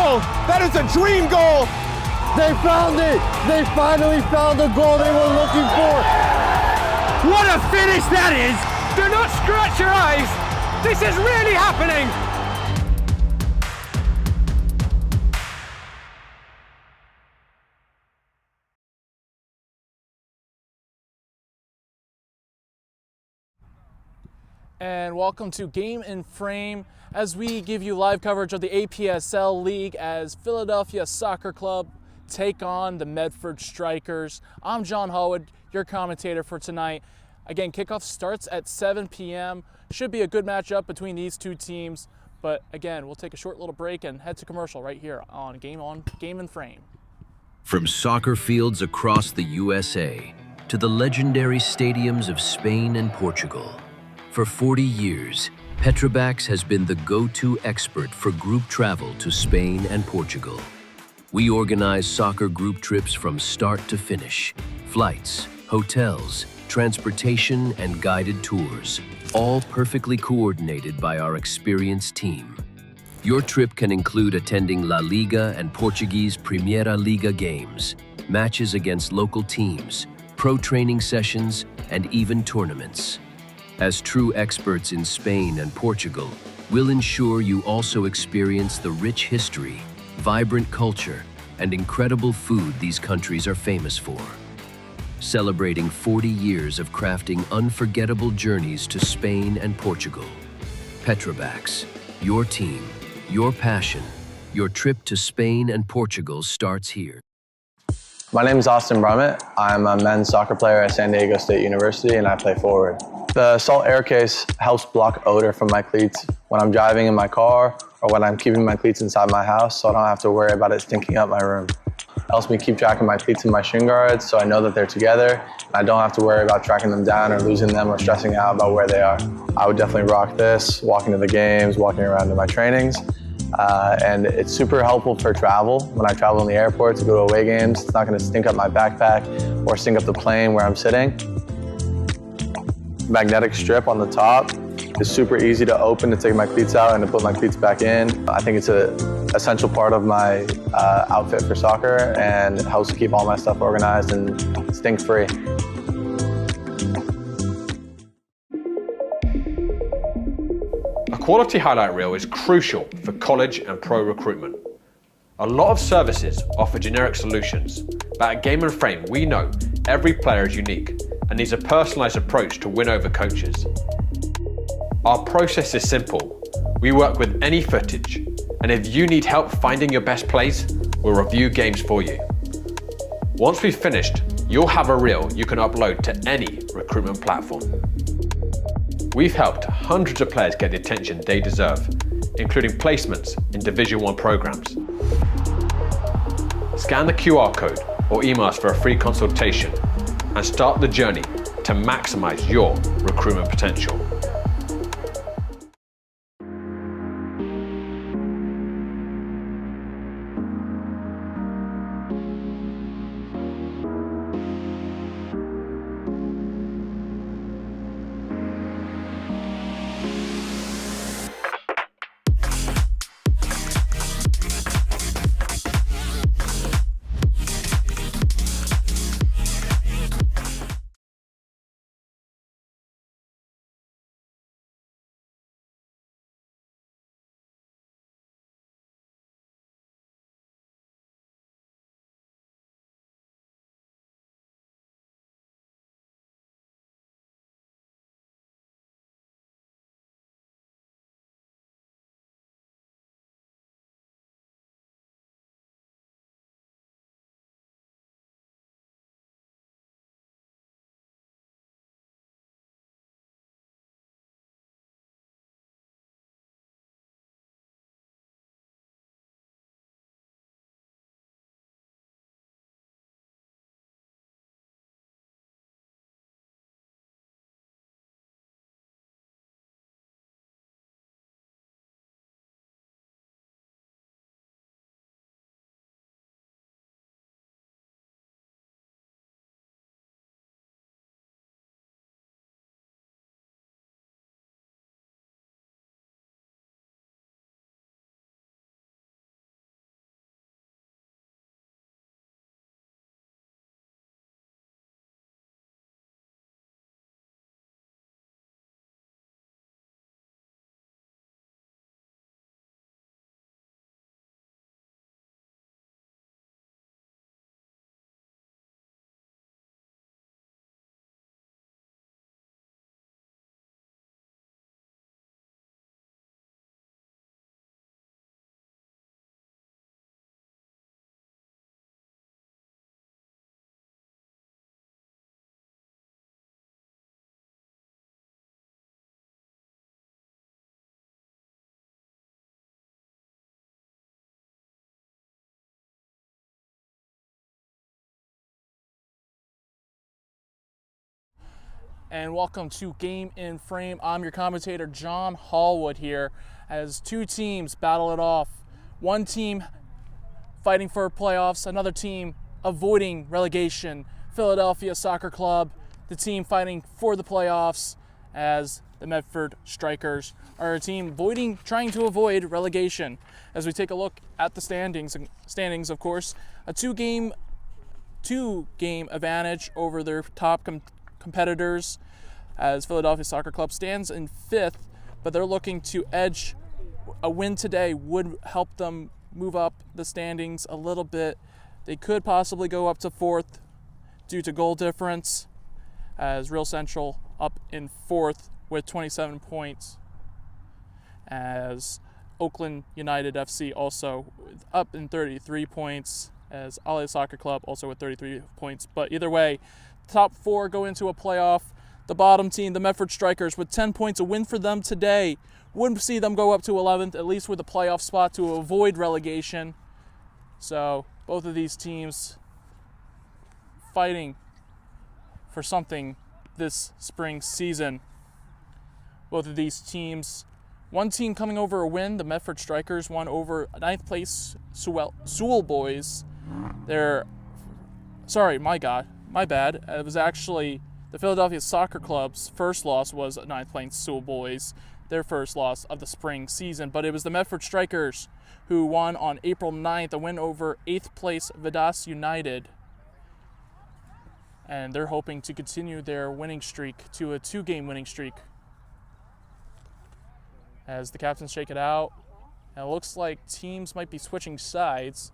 goal. That is a dream goal. They found it. They finally found the goal they were looking for. What a finish that is. Do not scratch your eyes. This is really happening. And welcome to Game in Frame as we give you live coverage of the APSL League as Philadelphia Soccer Club take on the Medford Strikers. I'm John Hallwood, your commentator for tonight. Again, kickoff starts at 7 p.m. Should be a good matchup between these two teams. But again, we'll take a short little break and head to commercial right here on Game in Frame. From soccer fields across the USA to the legendary stadiums of Spain and Portugal, for 40 years, Petrobax has been the go-to expert for group travel to Spain and Portugal. We organize soccer group trips from start to finish, flights, hotels, transportation, and guided tours, all perfectly coordinated by our experienced team. Your trip can include attending La Liga and Portuguese Primeira Liga games, matches against local teams, pro training sessions, and even tournaments. As true experts in Spain and Portugal, we'll ensure you also experience the rich history, vibrant culture, and incredible food these countries are famous for. Celebrating 40 years of crafting unforgettable journeys to Spain and Portugal. Petrobax, your team, your passion, your trip to Spain and Portugal starts here. My name is Austin Brummett. I'm a men's soccer player at San Diego State University and I play forward. The Salt Air Case helps block odor from my cleats when I'm driving in my car or when I'm keeping my cleats inside my house so I don't have to worry about it stinking up my room. It helps me keep track of my cleats and my shin guards so I know that they're together and I don't have to worry about tracking them down or losing them or stressing out about where they are. I would definitely rock this, walking to the games, walking around to my trainings. And it's super helpful for travel. When I travel in the airport to go to away games, it's not going to stink up my backpack or stink up the plane where I'm sitting. Magnetic strip on the top is super easy to open to take my cleats out and to put my cleats back in. I think it's an essential part of my outfit for soccer and it helps keep all my stuff organized and stink-free. A quality highlight reel is crucial for college and pro recruitment. A lot of services offer generic solutions, but at Game in Frame we know every player is unique and needs a personalised approach to win over coaches. Our process is simple. We work with any footage, and if you need help finding your best plays, we'll review games for you. Once we've finished, you'll have a reel you can upload to any recruitment platform. We've helped hundreds of players get the attention they deserve, including placements in Division I programs. Scan the QR code or email us for a free consultation and start the journey to maximize your recruitment potential. and welcome to Game in Frame. I'm your commentator, John Hallwood, here as two teams battle it off. One team fighting for playoffs, another team avoiding relegation. Philadelphia Soccer Club, the team fighting for the playoffs, as the Medford Strikers are a team trying to avoid relegation. As we take a look at the standings, of course, a two-game advantage over their top competitors, as Philadelphia Soccer Club stands in 5th, but they're looking to edge. A win today would help them move up the standings a little bit. They could possibly go up to 4th due to goal difference, as Real Central up in 4th with 27 points, as Oakland United FC also up in 33 points, as Ale Soccer Club also with 33 points. But either way, top 4 go into a playoff. The bottom team, the Medford Strikers, with 10 points, a win for them today wouldn't see them go up to 11th, at least with a playoff spot to avoid relegation. So both of these teams fighting for something this spring season. Both of these teams, one team coming over a win, the Medford Strikers won over 9th place Sewell Boys. My bad. It was actually the Philadelphia Soccer Club's first loss was 9th place Sewell Boys, their first loss of the spring season. But it was the Medford Strikers who won on April 9th, a win over 8th place Vidas United. And they're hoping to continue their winning streak to a 2-game winning streak. As the captains shake it out, and it looks like teams might be switching sides.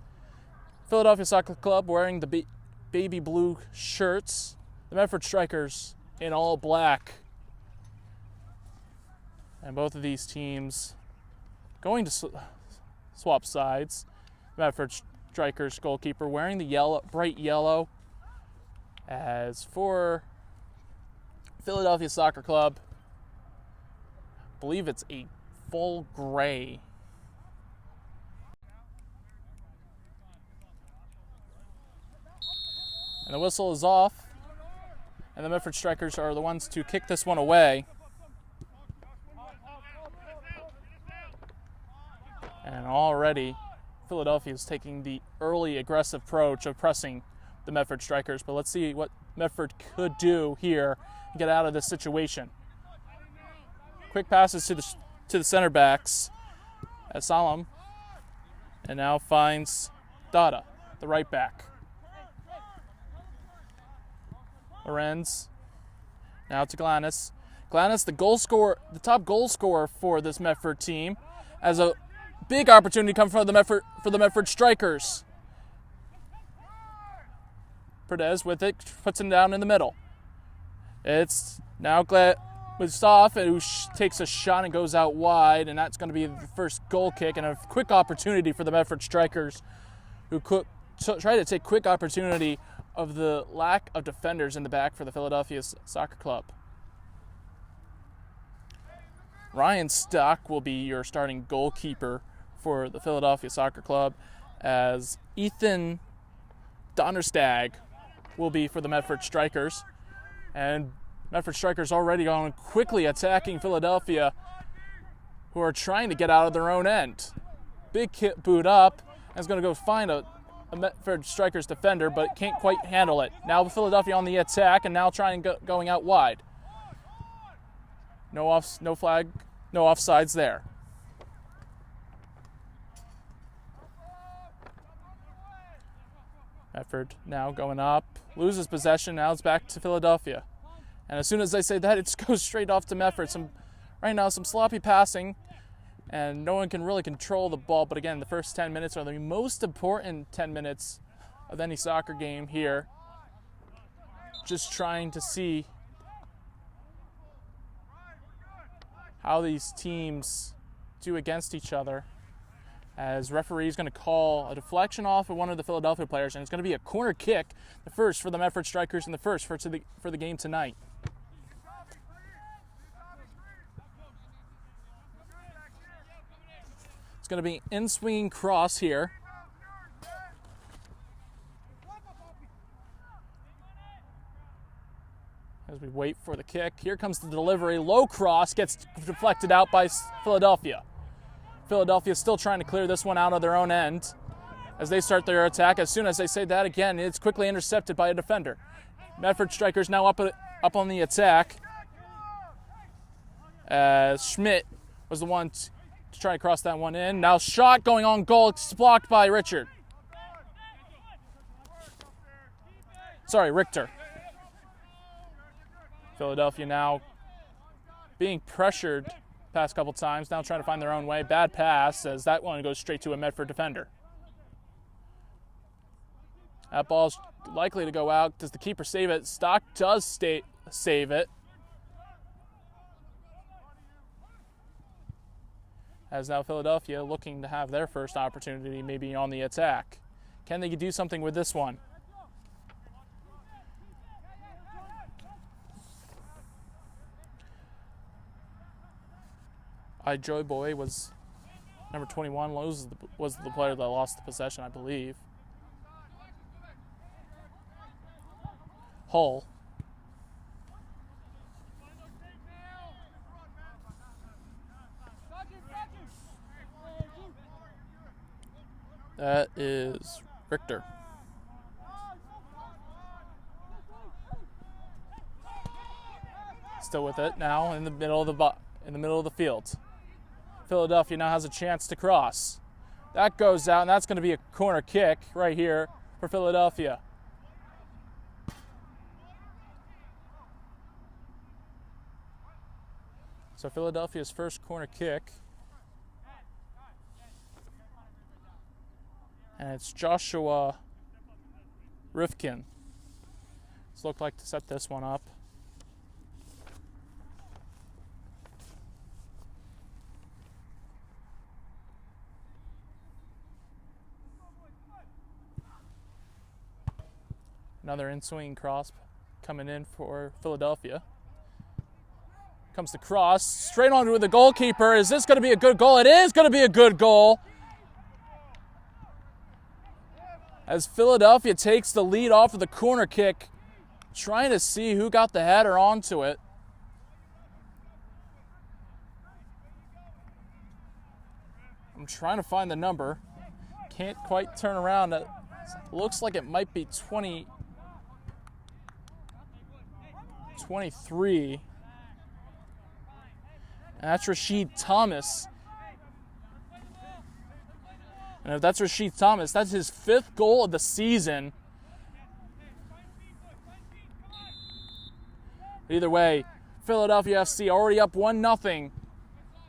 Philadelphia Soccer Club wearing the baby blue shirts, the Medford Strikers in all black. And both of these teams going to swap sides. Medford Strikers goalkeeper wearing the bright yellow. As for Philadelphia Soccer Club, I believe it's a full gray. And the whistle is off, and the Medford Strikers are the ones to kick this one away. And already Philadelphia is taking the early aggressive approach of pressing the Medford Strikers, but let's see what Medford could do here and get out of this situation. Quick passes to the center backs as Salam, and now finds Dada, the right back. Lorenz, now to Glanis. Glanis, the top goal scorer for this Medford team, as a big opportunity comes for the Medford Strikers. Perez with it, puts him down in the middle. It's now Mustafa who takes a shot and goes out wide, and that's going to be the first goal kick, and a quick opportunity for the Medford Strikers, who try to take quick opportunity of the lack of defenders in the back for the Philadelphia Soccer Club. Ryan Stock will be your starting goalkeeper for the Philadelphia Soccer Club, as Ethan Donnerstag will be for the Medford Strikers. And Medford Strikers already on quickly attacking Philadelphia, who are trying to get out of their own end. Big hit boot up, and is going to go find a Medford Strikers defender, but can't quite handle it. Now Philadelphia on the attack, and now going out wide. No flag, no offsides there. Medford now going up, loses possession, now it's back to Philadelphia. And as soon as I say that, it just goes straight off to Medford. Right now, some sloppy passing, and no one can really control the ball. But again, the first 10 minutes are the most important 10 minutes of any soccer game here. Just trying to see how these teams do against each other, as referee is going to call a deflection off of one of the Philadelphia players, and it's going to be a corner kick, the first for the Medford Strikers and the first for the game tonight. It's going to be in-swinging cross here. As we wait for the kick, here comes the delivery. Low cross gets deflected out by Philadelphia. Philadelphia still trying to clear this one out of their own end as they start their attack. As soon as they say that again, it's quickly intercepted by a defender. Medford Strikers now up on the attack. As Schmidt was the one to try to cross that one in. Now shot going on goal. It's blocked by Richard. Sorry, Richter. Philadelphia now being pressured past couple times. Now trying to find their own way. Bad pass as that one goes straight to a Medford defender. That ball's likely to go out. Does the keeper save it? Stock does save it. As now Philadelphia looking to have their first opportunity maybe on the attack. Can they do something with this one? Joy Boy was number 21, was the player that lost the possession, I believe. Hull. That is Richter. Still with it now in the middle of the field. Philadelphia now has a chance to cross. That goes out, and that's going to be a corner kick right here for Philadelphia. So Philadelphia's first corner kick. And it's Joshua Rifkin. It's looked like to set this one up. Another in-swing cross coming in for Philadelphia. Comes the cross, straight on with the goalkeeper. Is this going to be a good goal? It is going to be a good goal. As Philadelphia takes the lead off of the corner kick, trying to see who got the header onto it. I'm trying to find the number. Can't quite turn around. It looks like it might be 23. And that's Rashid Thomas. And if that's Rashid Thomas, that's his 5th goal of the season. Either way, Philadelphia FC already up 1-0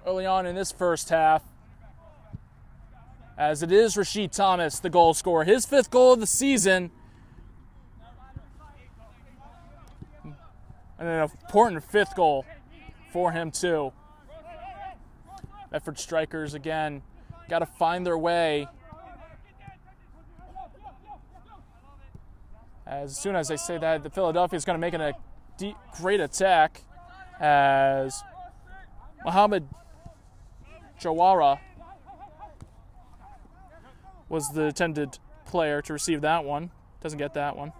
early on in this first half. As it is Rashid Thomas, the goal scorer. His 5th goal of the season. And an important 5th goal for him too. Medford Strikers again got to find their way. As soon as I say that, the Philadelphia is going to make a great attack as Mohamed Jawara was the intended player to receive that one. Doesn't get that one.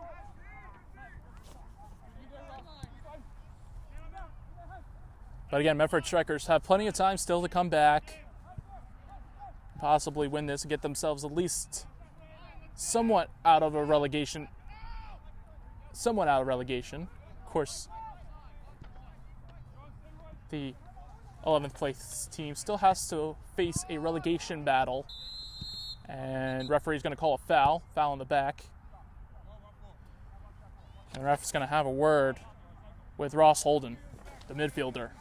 But again, Medford Strikers have plenty of time still to come back, possibly win this and get themselves at least somewhat out of relegation. Of course, the 11th place team still has to face a relegation battle, and referee's going to call a foul in the back. And the ref is going to have a word with Ross Holden, the midfielder.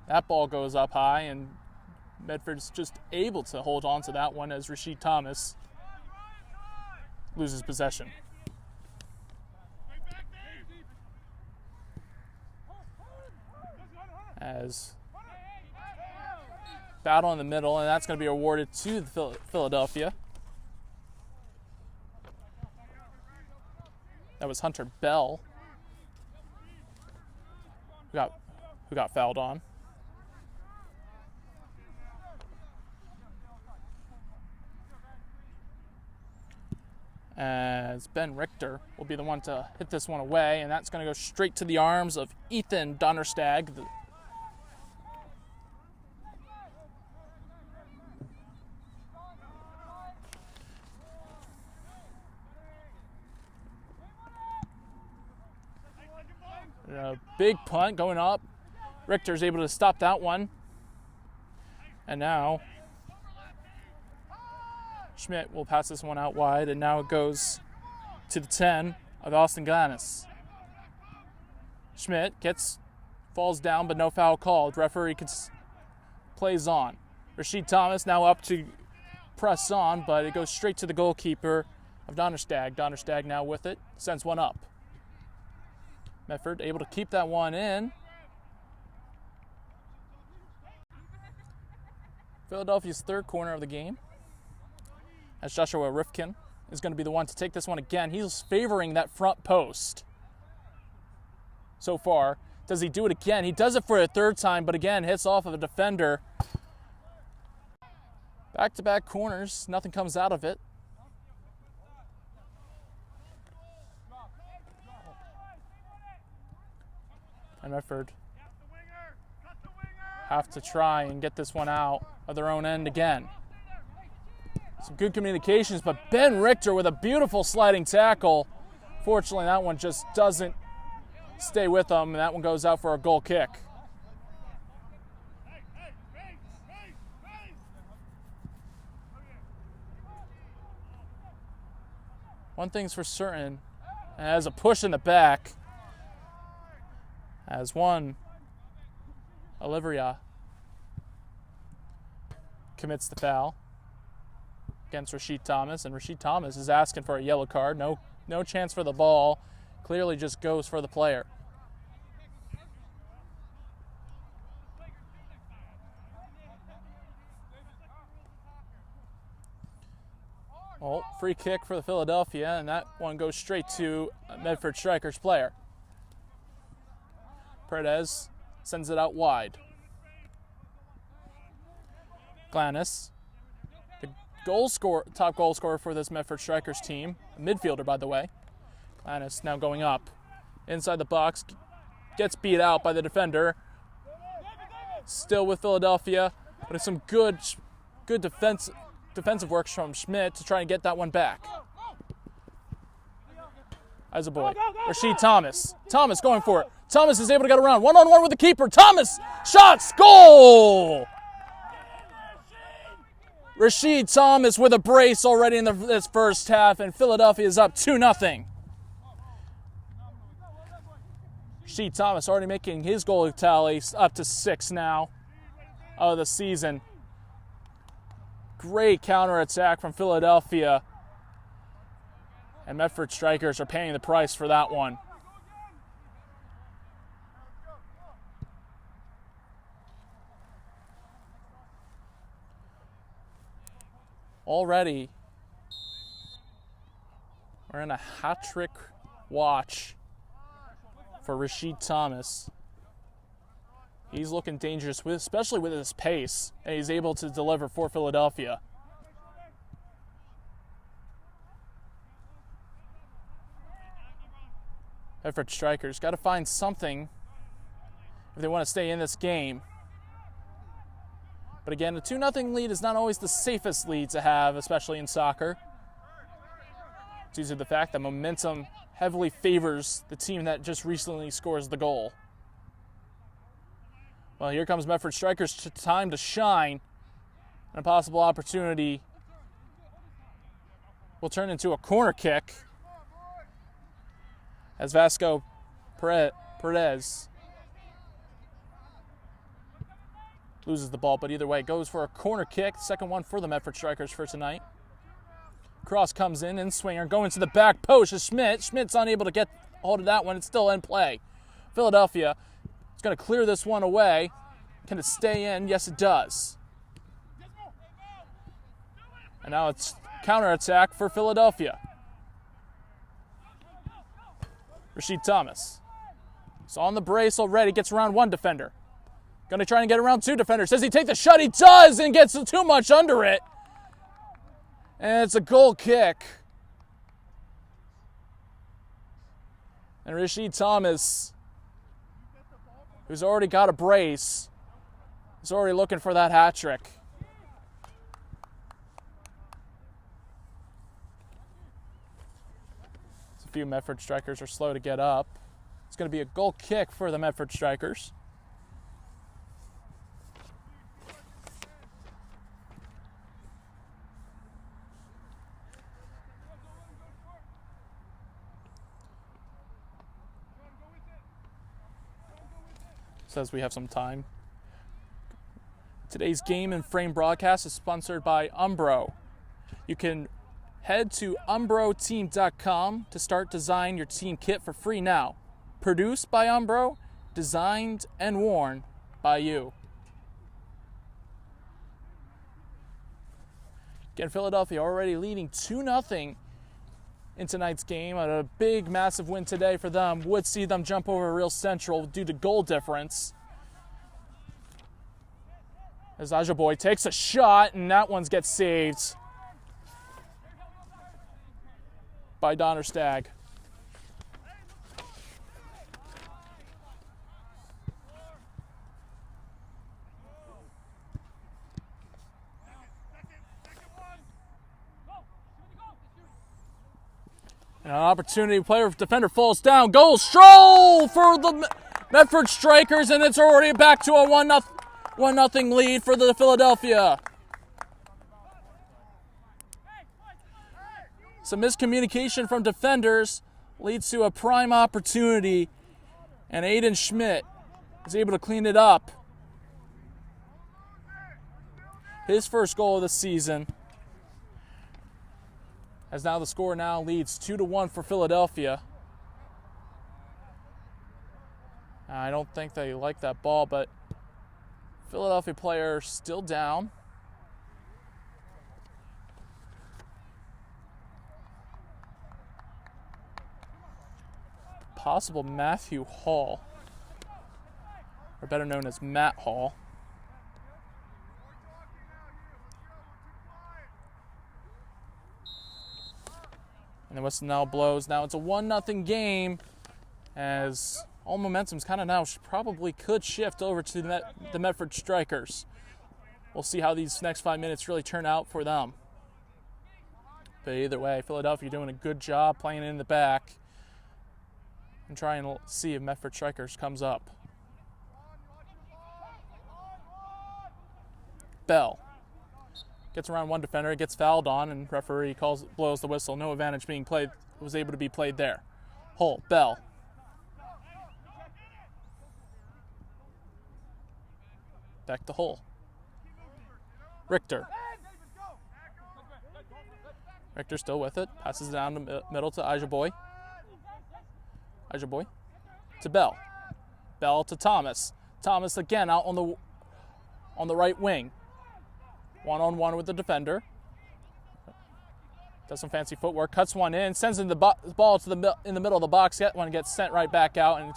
That ball goes up high, and Medford's just able to hold on to that one as Rashid Thomas loses possession. As battle in the middle, and that's going to be awarded to Philadelphia. That was Hunter Bell who got fouled on. as Ben Richter will be the one to hit this one away, and that's going to go straight to the arms of Ethan Donnerstag. A big punt going up. Richter's able to stop that one. And now Schmidt will pass this one out wide, and now it goes to the 10 of Austin Glannis. Schmidt falls down, but no foul called. Referee plays on. Rasheed Thomas now up to press on, but it goes straight to the goalkeeper of Donnerstag. Donnerstag now with it, sends one up. Medford able to keep that one in. Philadelphia's third corner of the game, as Joshua Rifkin is going to be the one to take this one again. He's favoring that front post so far. Does he do it again? He does it for a third time, but again, hits off of a defender. Back-to-back corners, nothing comes out of it. And Medford have to try and get this one out of their own end again. Some good communications, but Ben Richter with a beautiful sliding tackle. Fortunately, that one just doesn't stay with them, and that one goes out for a goal kick. One thing's for certain, as a push in the back, as one Olivia commits the foul against Rasheed Thomas, and Rasheed Thomas is asking for a yellow card. No chance for the ball. Clearly just goes for the player. Well, free kick for the Philadelphia, and that one goes straight to Medford Strikers player. Perez sends it out wide. Glannis, the top goal scorer for this Medford Strikers team, a midfielder, by the way. Glannis now going up inside the box, gets beat out by the defender. Still with Philadelphia, but it's some good defensive work from Schmidt to try and get that one back. As a boy, Rasheed Thomas. Thomas going for it. Thomas is able to get around. One-on-one with the keeper. Thomas, shots, goal! Rasheed Thomas with a brace already in this first half, and Philadelphia is up 2-0. Rasheed Thomas already making his goal tally up to 6 now of the season. Great counterattack from Philadelphia. And Medford Strikers are paying the price for that one. Already, we're in a hat-trick watch for Rasheed Thomas. He's looking dangerous, especially with his pace, and he's able to deliver for Philadelphia. Medford Strikers got to find something if they want to stay in this game. But again, a 2-0 lead is not always the safest lead to have, especially in soccer. Due to the fact that momentum heavily favors the team that just recently scores the goal. Well, here comes Medford Strikers' time to shine. And a possible opportunity will turn into a corner kick as Vasco Perez loses the ball, but either way, goes for a corner kick. Second one for the Medford Strikers for tonight. Cross comes in swinger going to the back post is Schmidt. Schmidt's unable to get hold of that one. It's still in play. Philadelphia is going to clear this one away. Can it stay in? Yes, it does. And now it's counterattack for Philadelphia. Rasheed Thomas is on the brace already. Gets around one defender. Going to try and get around two defenders. Does he take the shot? He does, and gets too much under it. And it's a goal kick. And Rashid Thomas, who's already got a brace, is already looking for that hat trick. A few Medford Strikers are slow to get up. It's going to be a goal kick for the Medford Strikers. Says we have some time. Today's Game and Frame broadcast is sponsored by Umbro. You can head to umbroteam.com to start designing your team kit for free now. Produced by Umbro, designed and worn by you. Again, Philadelphia already leading 2-0 in tonight's game. A big, massive win today for them. Would see them jump over Real Central due to goal difference. As Ajaboy takes a shot, and that one gets saved by Donner Stagg. And an opportunity, player defender falls down. Goal, Stroll for the Medford Strikers, and it's already back to a 1-0 lead for the Philadelphia. Some miscommunication from defenders leads to a prime opportunity, and Aiden Schmidt is able to clean it up. His first goal of the season. As now the score now leads 2-1 for Philadelphia. I don't think they like that ball, but Philadelphia player still down. Possible Matthew Hall, or better known as Matt Hall. And the whistle now blows. Now it's a 1-0 game, as all momentum's kind of now probably could shift over to the Medford Strikers. We'll see how these next 5 minutes really turn out for them. But either way, Philadelphia doing a good job playing in the back and trying to see if Medford Strikers comes up. Bell gets around one defender, gets fouled on, and referee blows the whistle. No advantage being played, was able to be played there. Hull, Bell. Back to Hull. Richter. Richter still with it. Passes it down the middle to Ajaboy. Ajaboy to Bell. Bell to Thomas. Thomas again out on the right wing. One-on-one with the defender. Does some fancy footwork. Cuts one in. Sends in the ball to in the middle of the box. That one gets sent right back out and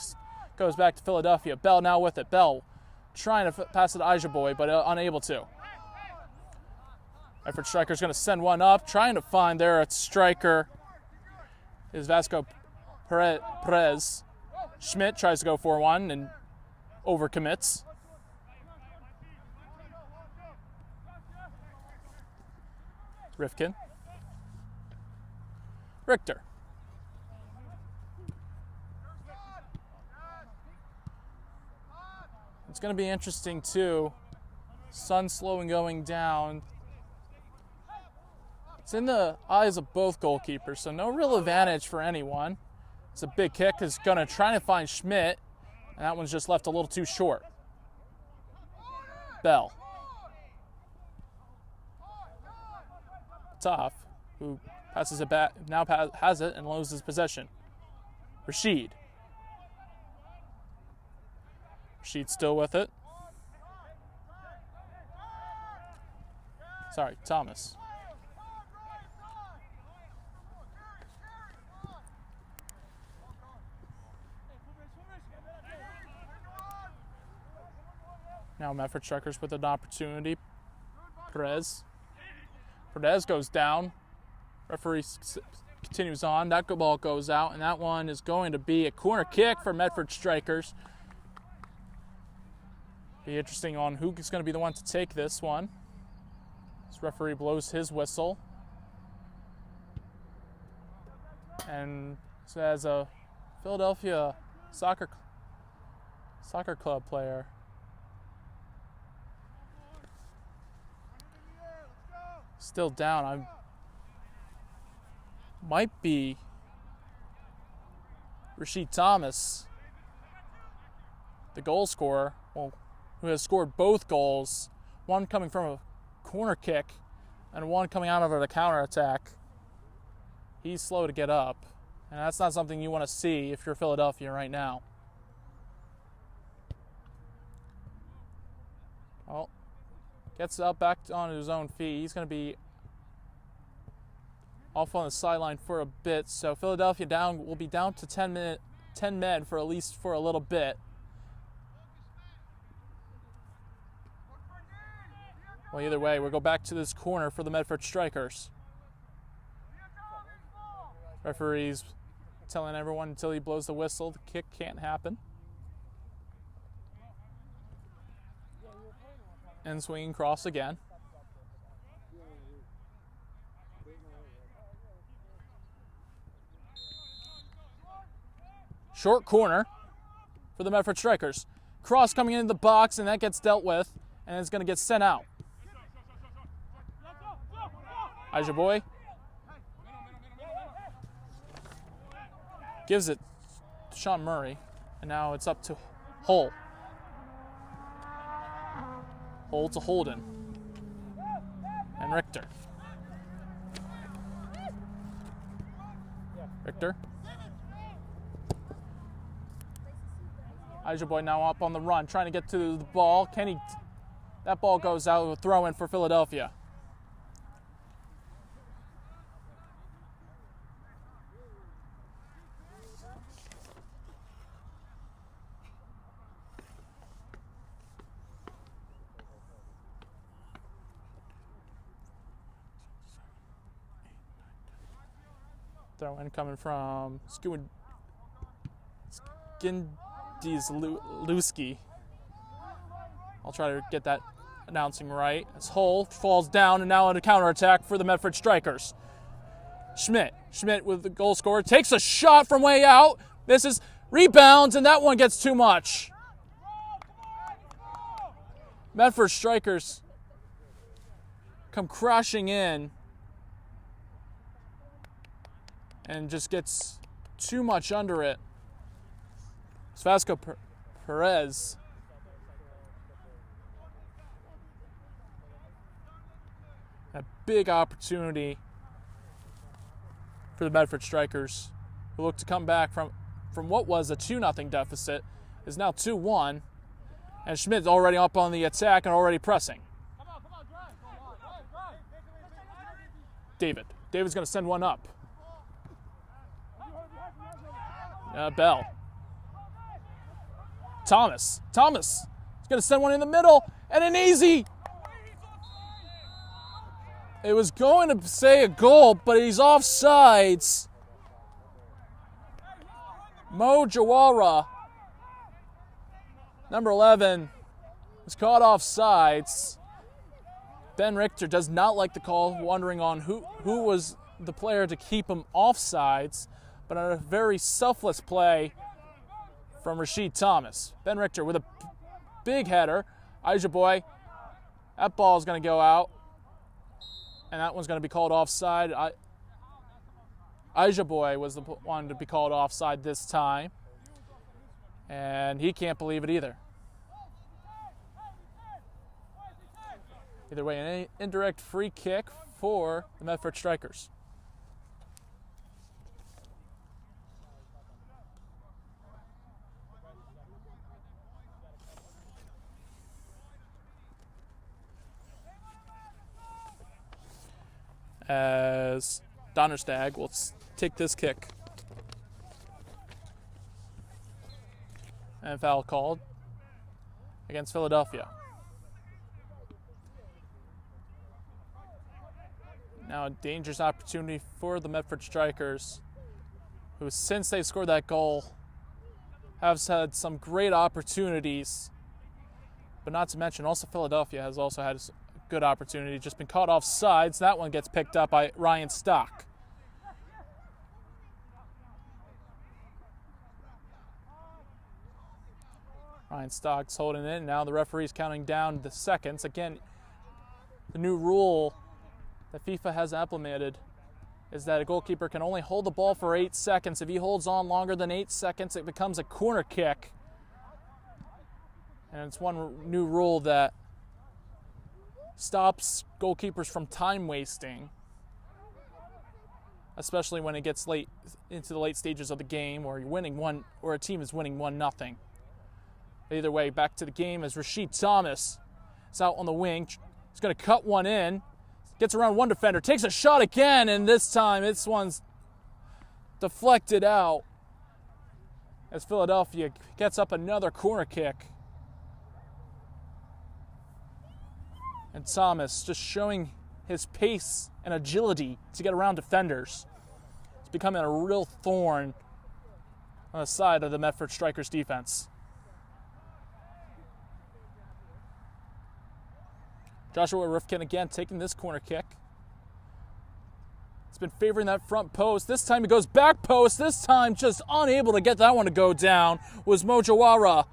goes back to Philadelphia. Bell now with it. Bell trying to pass it to Ajaboy, but unable to. Medford Striker's going to send one up. Trying to find there a striker is Vasco Perez. Schmidt tries to go for one and overcommits. Rifkin. Richter. It's going to be interesting too. Sun slowing going down. It's in the eyes of both goalkeepers, so no real advantage for anyone. It's a big kick. Is going to try to find Schmidt, and that one's just left a little too short. Bell. Tough, who passes it back, now has it and loses possession. Rashid. Rashid still with it. Sorry, Thomas. Now Medford Strikers with an opportunity. Perez. Perez goes down. Referee continues on. That ball goes out, and that one is going to be a corner kick for Medford Strikers. Be interesting on who's going to be the one to take this one. This referee blows his whistle. And so as a Philadelphia soccer club player, still down. I might be Rashid Thomas, the goal scorer, who has scored both goals, one coming from a corner kick and one coming out of a counterattack. He's slow to get up, and that's not something you want to see if you're Philadelphia right now. Well, gets up back onto his own feet. He's going to be off on the sideline for a bit, so Philadelphia will be down to 10 men for at least for a little bit. Well, either way, we'll go back to this corner for the Medford Strikers. Referee's telling everyone until he blows the whistle, the kick can't happen. And swinging cross again. Short corner for the Medford Strikers. Cross coming into the box, and that gets dealt with, and it's going to get sent out. Ajaboy gives it to Sean Murray, and now it's up to Hull. Hull to Holden. And Richter. Richter. Ajaboy now up on the run, trying to get to the ball. That ball goes out with a throw in for Philadelphia. Throw in coming from Skindizlewski. I'll try to get that announcing right. As Hull falls down, and now on a counterattack for the Medford Strikers. Schmidt with the goal scorer takes a shot from way out. This is rebounds, and that one gets too much. Medford Strikers come crashing in and just gets too much under it. Vasco Perez a big opportunity for the Medford Strikers, who look to come back from what was a 2-0 deficit, is now 2-1, and Schmidt's already up on the attack and already pressing. David's going to send one up. Bell. Thomas is going to send one in the middle, and an easy. It was going to say a goal, but he's offsides. Mo Jawara, number 11, was caught offsides. Ben Richter does not like the call, wondering on who was the player to keep him offsides, but on a very selfless play from Rashid Thomas. Ben Richter with a big header. Ajaboy, that ball is going to go out, and that one's going to be called offside. Ajaboy was the one to be called offside this time, and he can't believe it either. Either way, an indirect free kick for the Medford Strikers. As Donnerstag will take this kick. And foul called against Philadelphia. Now a dangerous opportunity for the Medford Strikers, who since they scored that goal have had some great opportunities, but not to mention also Philadelphia has also had a good opportunity, just been caught off sides. That one gets picked up by Ryan Stock. Ryan Stock's holding it. Now the referee's counting down the seconds. Again, the new rule that FIFA has implemented is that a goalkeeper can only hold the ball for 8 seconds. If he holds on longer than 8 seconds, it becomes a corner kick. And it's one new rule that stops goalkeepers from time wasting, especially when it gets late into the late stages of the game, or you're winning one, or a team is winning 1-0. Either way, back to the game as Rashid Thomas is out on the wing. He's going to cut one in, gets around one defender, takes a shot again, and this time this one's deflected out as Philadelphia gets up another corner kick. And Thomas just showing his pace and agility to get around defenders. It's becoming a real thorn on the side of the Medford Strikers defense. Joshua Rifkin again taking this corner kick. He's been favoring that front post. This time he goes back post. This time just unable to get that one to go down was Mojawara.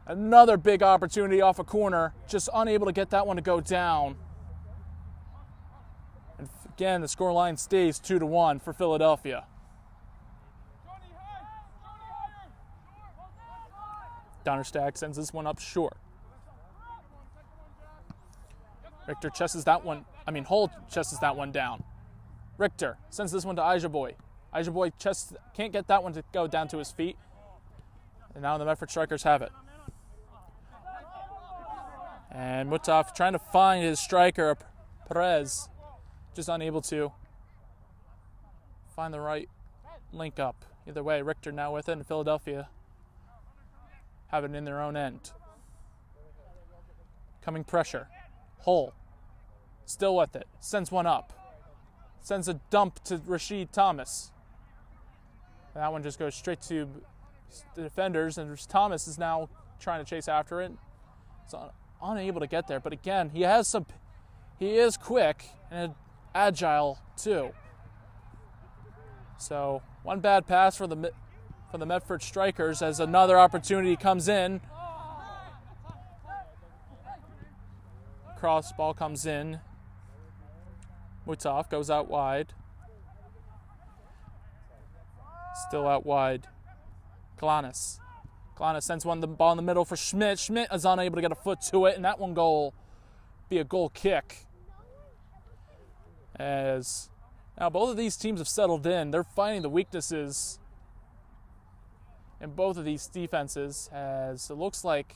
Another big opportunity off a corner. Just unable to get that one to go down. And again, the scoreline stays 2-1 for Philadelphia. Donnerstag sends this one up short. Richter chesses that one. Hull chesses that one down. Richter sends this one to Ajaboy. Ajaboy can't get that one to go down to his feet. And now the Medford Strikers have it. And Mutaf trying to find his striker, Perez, just unable to find the right link up. Either way, Richter now with it, and Philadelphia have it in their own end. Coming pressure. Hull, still with it, sends one up. Sends a dump to Rashid Thomas. That one just goes straight to the defenders, and Thomas is now trying to chase after it. It's unable to get there, but again, he is quick and agile too. So one bad pass for the Medford Strikers as another opportunity comes in. Cross ball comes in. Mutaf goes out wide. Still out wide. Glanis sends the ball in the middle for Schmidt. Schmidt is unable to get a foot to it, and that one goal be a goal kick. As now both of these teams have settled in. They're finding the weaknesses in both of these defenses, as it looks like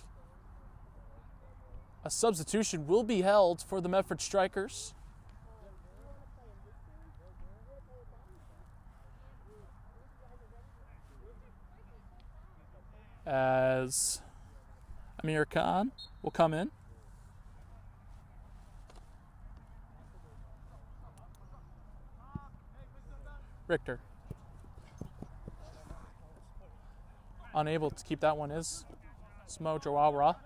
a substitution will be held for the Medford Strikers. As Amir Khan will come in. Richter. Unable to keep that one is Smo Jawara.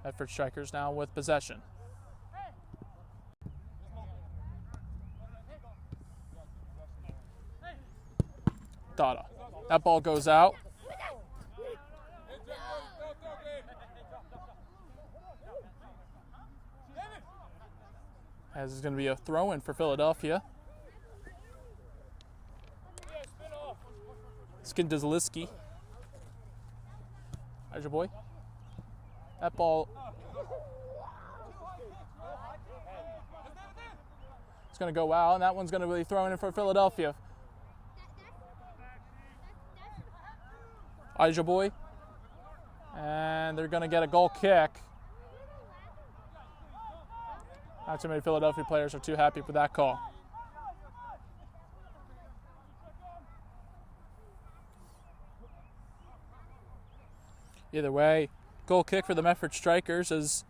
Medford Strikers now with possession. Dada. That ball goes out. As it's going to be a throw-in for Philadelphia. Skindizliski. There's your boy. That ball. It's going to go out, and that one's going to be thrown in for Philadelphia. Ajaboy. And they're going to get a goal kick. Not too many Philadelphia players are too happy with that call. Either way, goal kick for the Medford Strikers as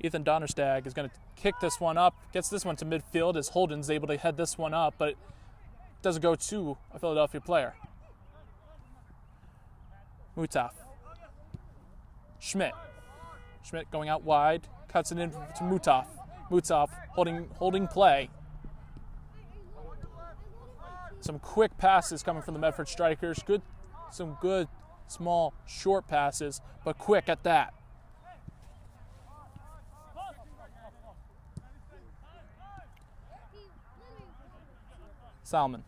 Ethan Donnerstag is going to kick this one up, gets this one to midfield as Holden's able to head this one up, but it doesn't go to a Philadelphia player. Mutaf. Schmidt going out wide, cuts it in to Mutaf. Mutaf holding play. Some quick passes coming from the Medford Strikers. Some good small short passes, but quick at that. Salmon.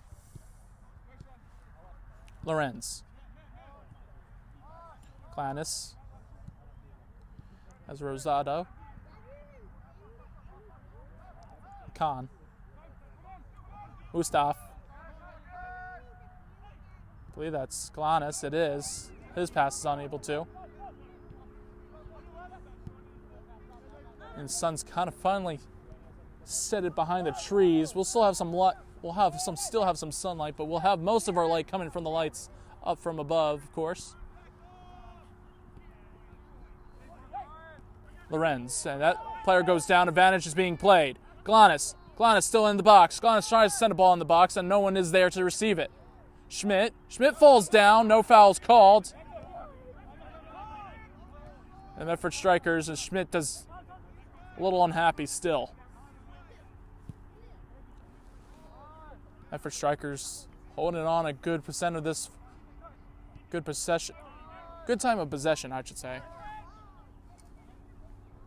Lorenz. Clannis. As Rosado. Khan. Mustaf. I believe that's Clannis. It is. His pass is unable to. And Sun's kind of finally set it behind the trees. We'll still have some light. Still have some sunlight, but we'll have most of our light coming from the lights up from above, of course. Lorenz, and that player goes down. Advantage is being played. Glanis still in the box. Glanis tries to send a ball in the box, and no one is there to receive it. Schmidt falls down. No fouls called. And Medford Strikers, and Schmidt does a little unhappy still. Medford Strikers holding on a good percent of this. Good time of possession, I should say.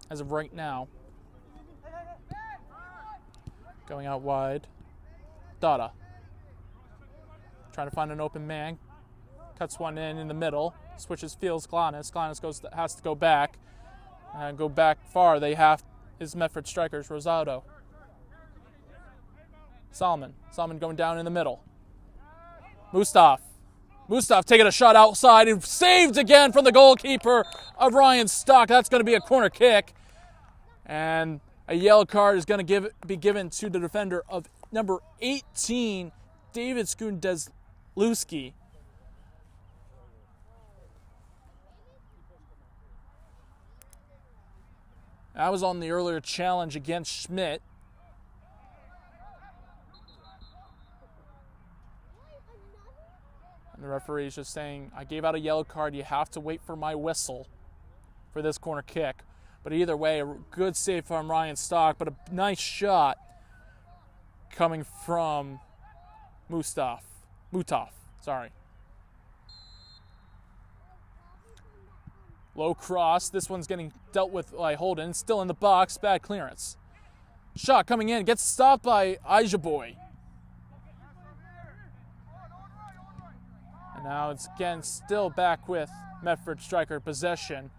As of right now. Going out wide. Dada. Trying to find an open man. Cuts one in the middle. Switches fields Glanis. Glanis has to go back. And go back far. Is Medford Strikers Rosado. Salmon going down in the middle. Mustaf taking a shot outside and saved again from the goalkeeper of Ryan Stock. That's going to be a corner kick. And a yellow card is going to be given to the defender of number 18, David Skundezlewski. That was on the earlier challenge against Schmidt. And the referee is just saying, I gave out a yellow card. You have to wait for my whistle for this corner kick. But either way, a good save from Ryan Stock, but a nice shot coming from Mutaf. Low cross. This one's getting dealt with by Holden. Still in the box. Bad clearance. Shot coming in. Gets stopped by Ijaboy. And now it's again still back with Medford Striker possession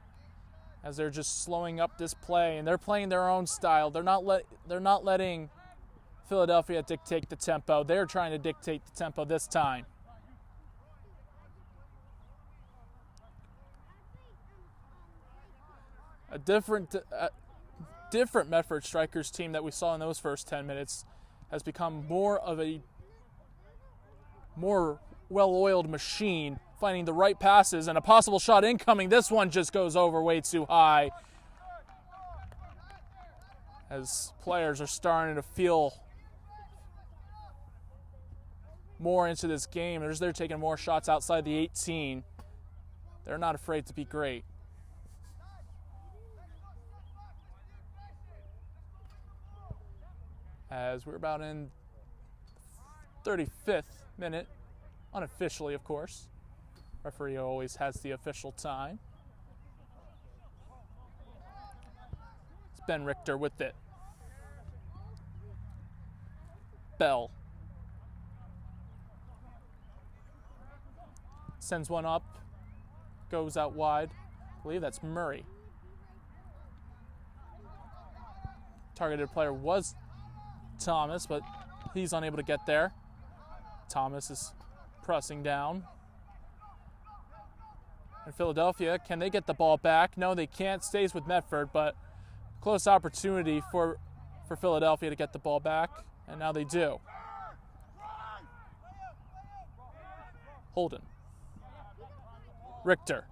as they're just slowing up this play, and they're playing their own style. They're not letting Philadelphia dictate the tempo. They're trying to dictate the tempo this time. A different Medford Strikers team that we saw in those first 10 minutes has become more of a more well-oiled machine, finding the right passes and a possible shot incoming. This one just goes over way too high as players are starting to feel more into this game. They're taking more shots outside the 18. They're not afraid to be great. As we're about in 35th minute, unofficially, of course. Referee always has the official time. It's Ben Richter with it. Bell. Sends one up. Goes out wide. I believe that's Murray. Targeted player was Thomas, but he's unable to get there. Thomas is pressing down. And Philadelphia, can they get the ball back? No, they can't. Stays with Medford, but close opportunity for Philadelphia to get the ball back, and now they do. Holden. Richter.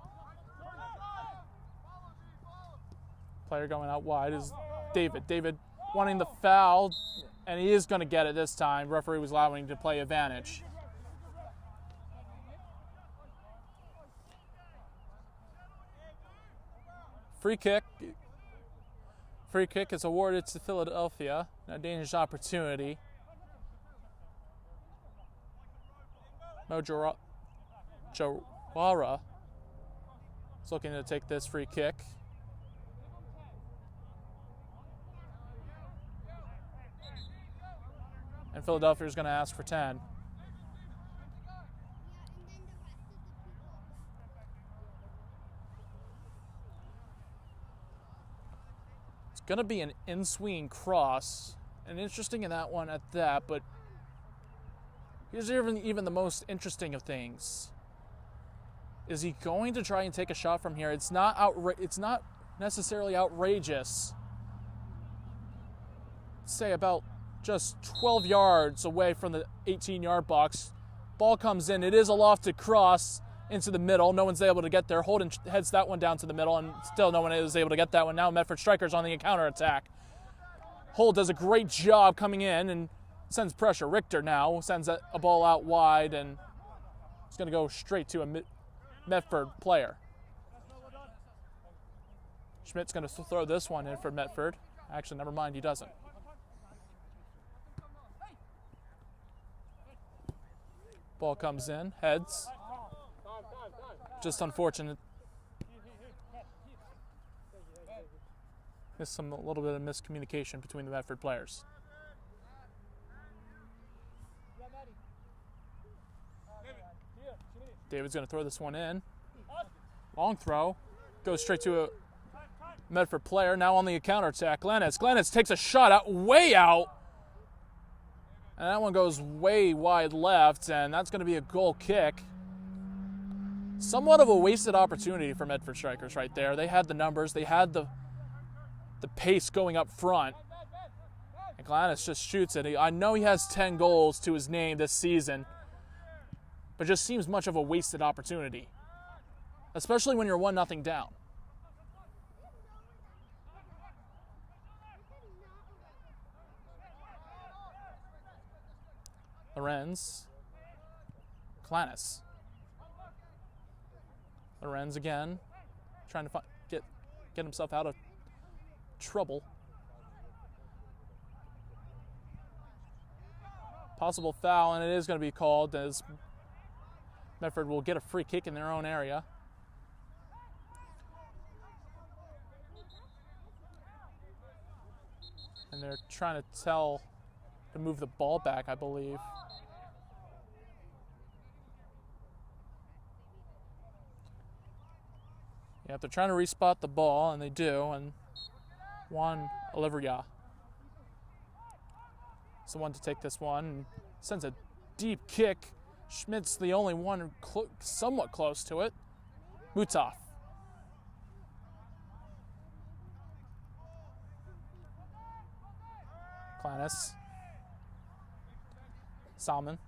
Player going out wide is David. David wanting the foul, and he is going to get it this time. Referee was allowing him to play advantage. Free kick. Free kick is awarded to Philadelphia. A dangerous opportunity. Jawara is looking to take this free kick. And Philadelphia is going to ask for 10. It's going to be an in-swinging cross. And interesting in that one at that, but here's even the most interesting of things. Is he going to try and take a shot from here? It's not necessarily outrageous. Say about just 12 yards away from the 18-yard box. Ball comes in. It is a lofted cross into the middle. No one's able to get there. Holden heads that one down to the middle, and still no one is able to get that one. Now Medford Strikers on the counterattack. Holt does a great job coming in and sends pressure. Richter now sends a ball out wide, and it's going to go straight to a Medford player. Schmidt's going to throw this one in for Medford. Actually, never mind, he doesn't. Ball comes in, heads. Just unfortunate. There's a little bit of miscommunication between the Medford players. David's going to throw this one in. Long throw. Goes straight to a Medford player. Now on the counterattack. Glanez takes a shot out, way out. And that one goes way wide left, and that's going to be a goal kick. Somewhat of a wasted opportunity for Medford Strikers right there. They had the numbers. They had the pace going up front. And Glanez just shoots it. I know he has 10 goals to his name this season, but just seems much of a wasted opportunity, especially when you're 1-0 down. Lorenz. Glanez. Lorenz again, trying to get himself out of trouble. Possible foul, and it is going to be called as Medford will get a free kick in their own area. And they're trying to move the ball back, I believe. Yeah, they're trying to respot the ball, and they do, and Juan Olivia is the one to take this one, and sends a deep kick. Schmidt's the only one somewhat close to it. Mutaf. Glanez. Salmon.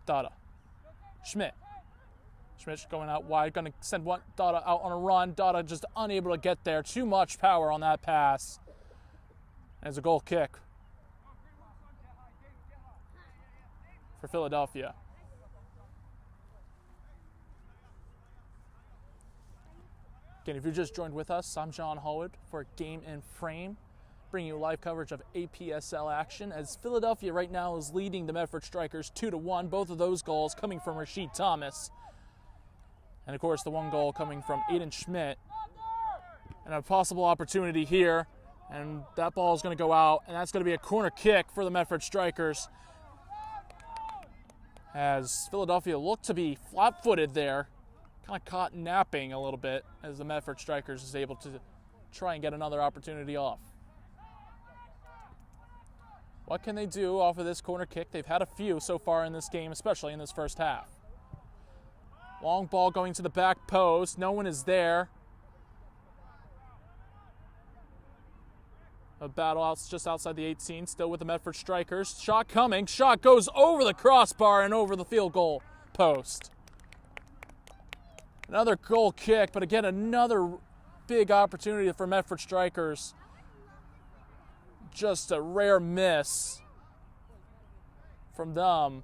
Dada. Schmidt going out wide, going to send Dada out on a run. Dada just unable to get there. Too much power on that pass. And it's a goal kick for Philadelphia. Again, if you just joined with us, I'm John Hallwood for Game in Frame, bringing you live coverage of APSL action as Philadelphia right now is leading the Medford Strikers 2-1. Both of those goals coming from Rasheed Thomas. And of course, the one goal coming from Aiden Schmidt. And a possible opportunity here. And that ball is going to go out. And that's going to be a corner kick for the Medford Strikers. As Philadelphia looked to be flat-footed there. Kind of caught napping a little bit as the Medford Strikers is able to try and get another opportunity off. What can they do off of this corner kick? They've had a few so far in this game, especially in this first half. Long ball going to the back post. No one is there. A battle out just outside the 18, still with the Medford Strikers. Shot coming. Shot goes over the crossbar and over the field goal post. Another goal kick, but again, another big opportunity for Medford Strikers. Just a rare miss from them.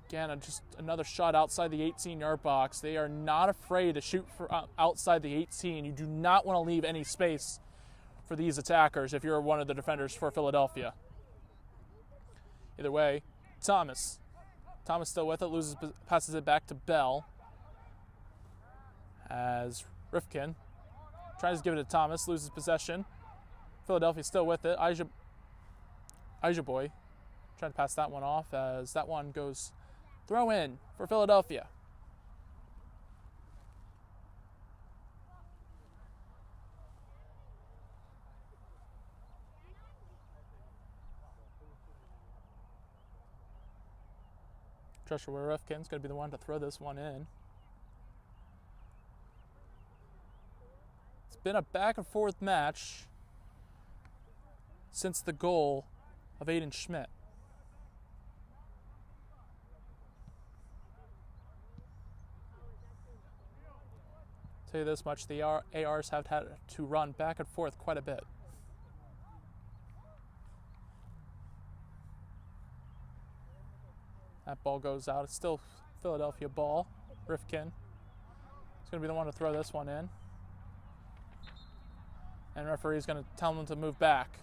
Again, just another shot outside the 18-yard box. They are not afraid to shoot for outside the 18. You do not want to leave any space for these attackers if you're one of the defenders for Philadelphia. Either way, Thomas still with it, passes it back to Bell. As Rifkin tries to give it to Thomas, loses possession. Philadelphia still with it. Boy trying to pass that one off as that one goes throw in for Philadelphia. Joshua Rifkin's going to be the one to throw this one in. It's been a back and forth match since the goal of Aiden Schmidt. Tell you this much, the ARs have had to run back and forth quite a bit. That ball goes out. It's still Philadelphia ball. Rifkin is going to be the one to throw this one in. And referee is going to tell them to move back,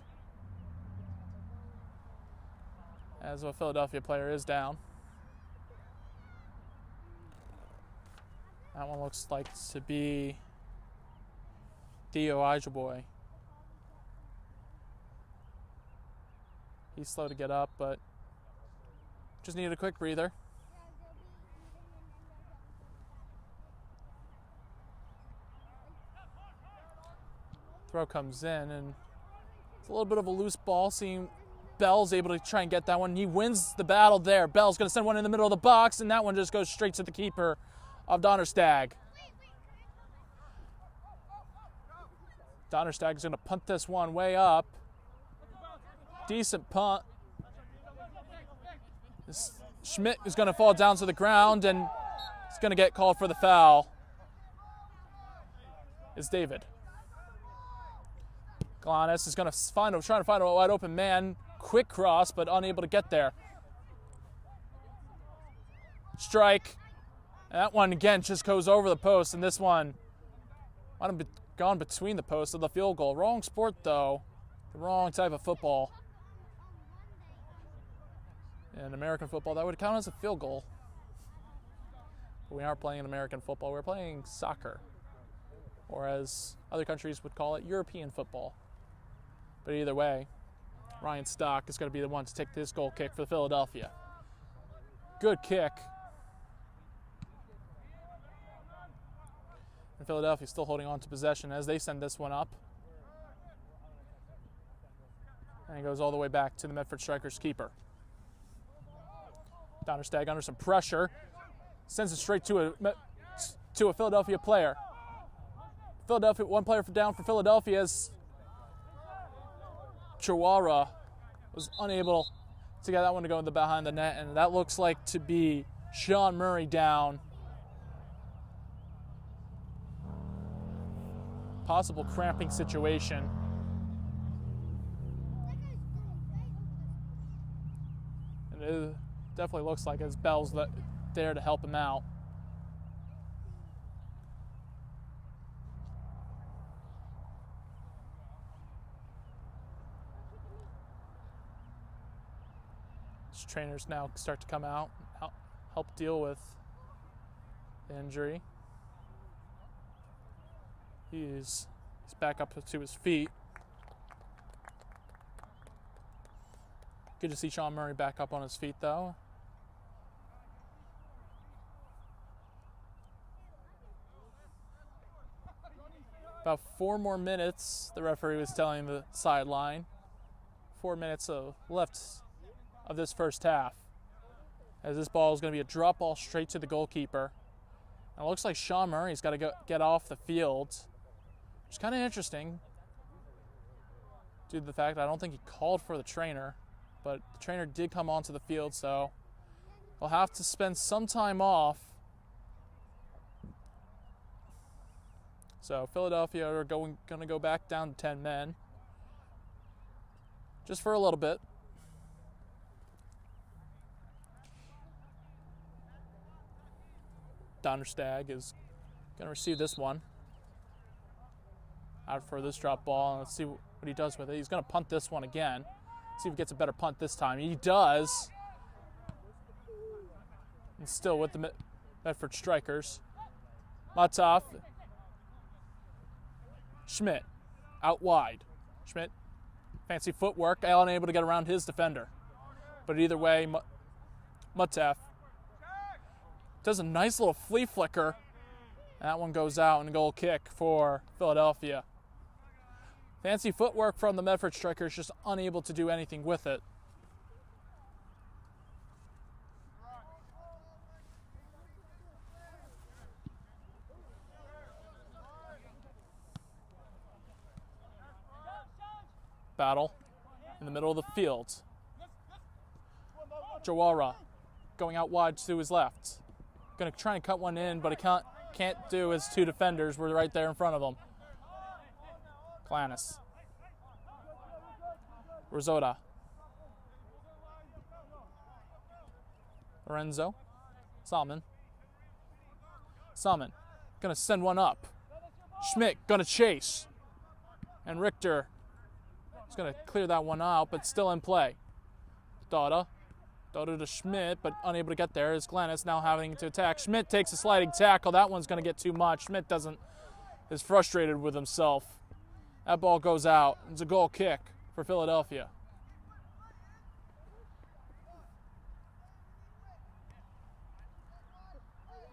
as a Philadelphia player is down. That one looks like to be Theo Ijaboy. He's slow to get up, but just needed a quick breather. Throw comes in, and it's a little bit of a loose ball. Seeing Bell's able to try and get that one. He wins the battle there. Bell's going to send one in the middle of the box, and that one just goes straight to the keeper of Donnerstag. Donnerstag is going to punt this one way up. Decent punt. Schmidt is going to fall down to the ground, and it's going to get called for the foul. It's David. Glanis is going to trying to find a wide open man. Quick cross, but unable to get there. Strike. And that one, again, just goes over the post, and this one might have gone between the post of the field goal. Wrong sport, though. The wrong type of football. In American football, that would count as a field goal. But we aren't playing American football. We're playing soccer, or as other countries would call it, European football. But either way, Ryan Stock is going to be the one to take this goal kick for Philadelphia. Good kick. And Philadelphia still holding on to possession as they send this one up. And it goes all the way back to the Medford Strikers keeper. Donnerstag under some pressure. Sends it straight to a Philadelphia player. Philadelphia, one player down for Philadelphia as Chihuahua was unable to get that one to go in the behind the net, and that looks like to be Sean Murray down. Possible cramping situation. And it definitely looks like as Bell's there to help him out. Trainers now start to come out, help deal with the injury. He's back up to his feet. Good to see Sean Murray back up on his feet, though. About 4 more minutes, the referee was telling the sideline. 4 minutes left of this first half, as this ball is going to be a drop ball straight to the goalkeeper. And it looks like Sean Murray's got to get off the field, which is kind of interesting due to the fact that I don't think he called for the trainer, but the trainer did come onto the field, so he'll have to spend some time off So Philadelphia are going to go back down to 10 men. Just for a little bit. Donnerstag is going to receive this one. Out for this drop ball. Let's see what he does with it. He's going to punt this one again. See if he gets a better punt this time. He does. And still with the Medford Strikers. Matov. Schmidt. Out wide. Schmidt. Fancy footwork. Unable to get around his defender. But either way, Matov does a nice little flea flicker. And that one goes out and a goal kick for Philadelphia. Fancy footwork from the Medford Strikers, just unable to do anything with it. Battle in the middle of the field. Jawara going out wide to his left. Going to try and cut one in, but he can't do. His two defenders were right there in front of him. Glanis. Risota. Lorenzo. Salmon. Salmon. Going to send one up. Schmidt going to chase. And Richter is going to clear that one out, but still in play. Dada to Schmidt, but unable to get there. Is Glanis now having to attack. Schmidt takes a sliding tackle. That one's going to get too much. Schmidt is frustrated with himself. That ball goes out. It's a goal kick for Philadelphia.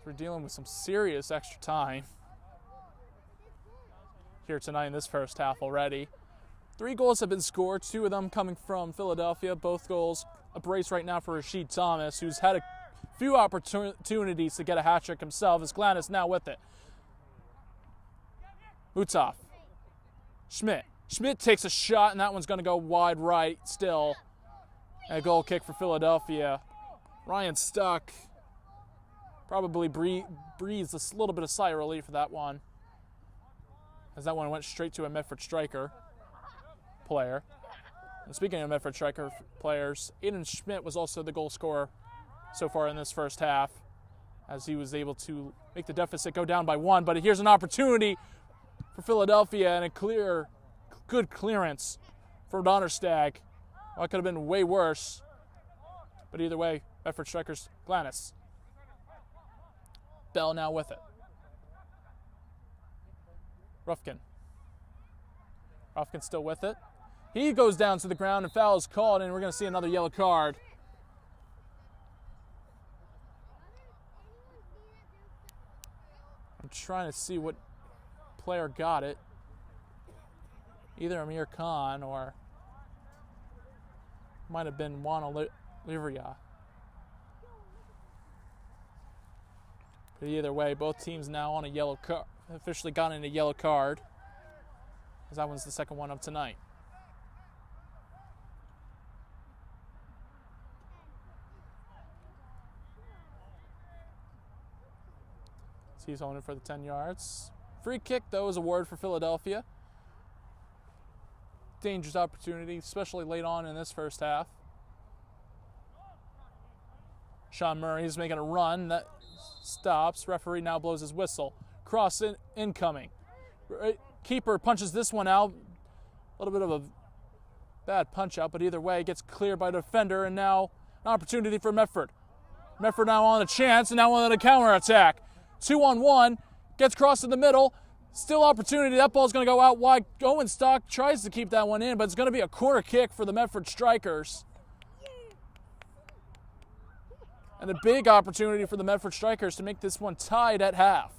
We're dealing with some serious extra time here tonight in this first half already. 3 goals have been scored, 2 of them coming from Philadelphia. Both goals a brace right now for Rashid Thomas, who's had a few opportunities to get a hat trick himself. As Glanis now with it. Mutov. Schmidt takes a shot, and that one's going to go wide right still. And a goal kick for Philadelphia. Ryan Stuck probably breathes a little bit of sigh of relief for that one, as that one went straight to a Medford Striker player. And speaking of Medford Striker players, Aiden Schmidt was also the goal scorer so far in this first half, as he was able to make the deficit go down by 1. But here's an opportunity for Philadelphia, and a good clearance from Donnerstag. Well, it could have been way worse. But either way, Medford Strikers, Glanis. Bell now with it. Ruffkin still with it. He goes down to the ground, and foul is called, and we're going to see another yellow card. I'm trying to see what player got it. Either Amir Khan or might have been Juan Olivia. But either way, both teams now on a yellow card, officially gotten a yellow card, as that one's the second one of tonight. So he's holding it for the 10 yards. Free kick, though, is a word for Philadelphia. Dangerous opportunity, especially late on in this first half. Sean Murray is making a run. That stops. Referee now blows his whistle. Cross incoming. Keeper punches this one out. A little bit of a bad punch out, but either way, it gets cleared by the defender, and now an opportunity for Medford. Medford now on a chance, and now on a counter-attack. 2-on-1, gets crossed in the middle. Still opportunity. That ball's going to go out wide. Owen Stock tries to keep that one in, but it's going to be a corner kick for the Medford Strikers. And a big opportunity for the Medford Strikers to make this one tied at half.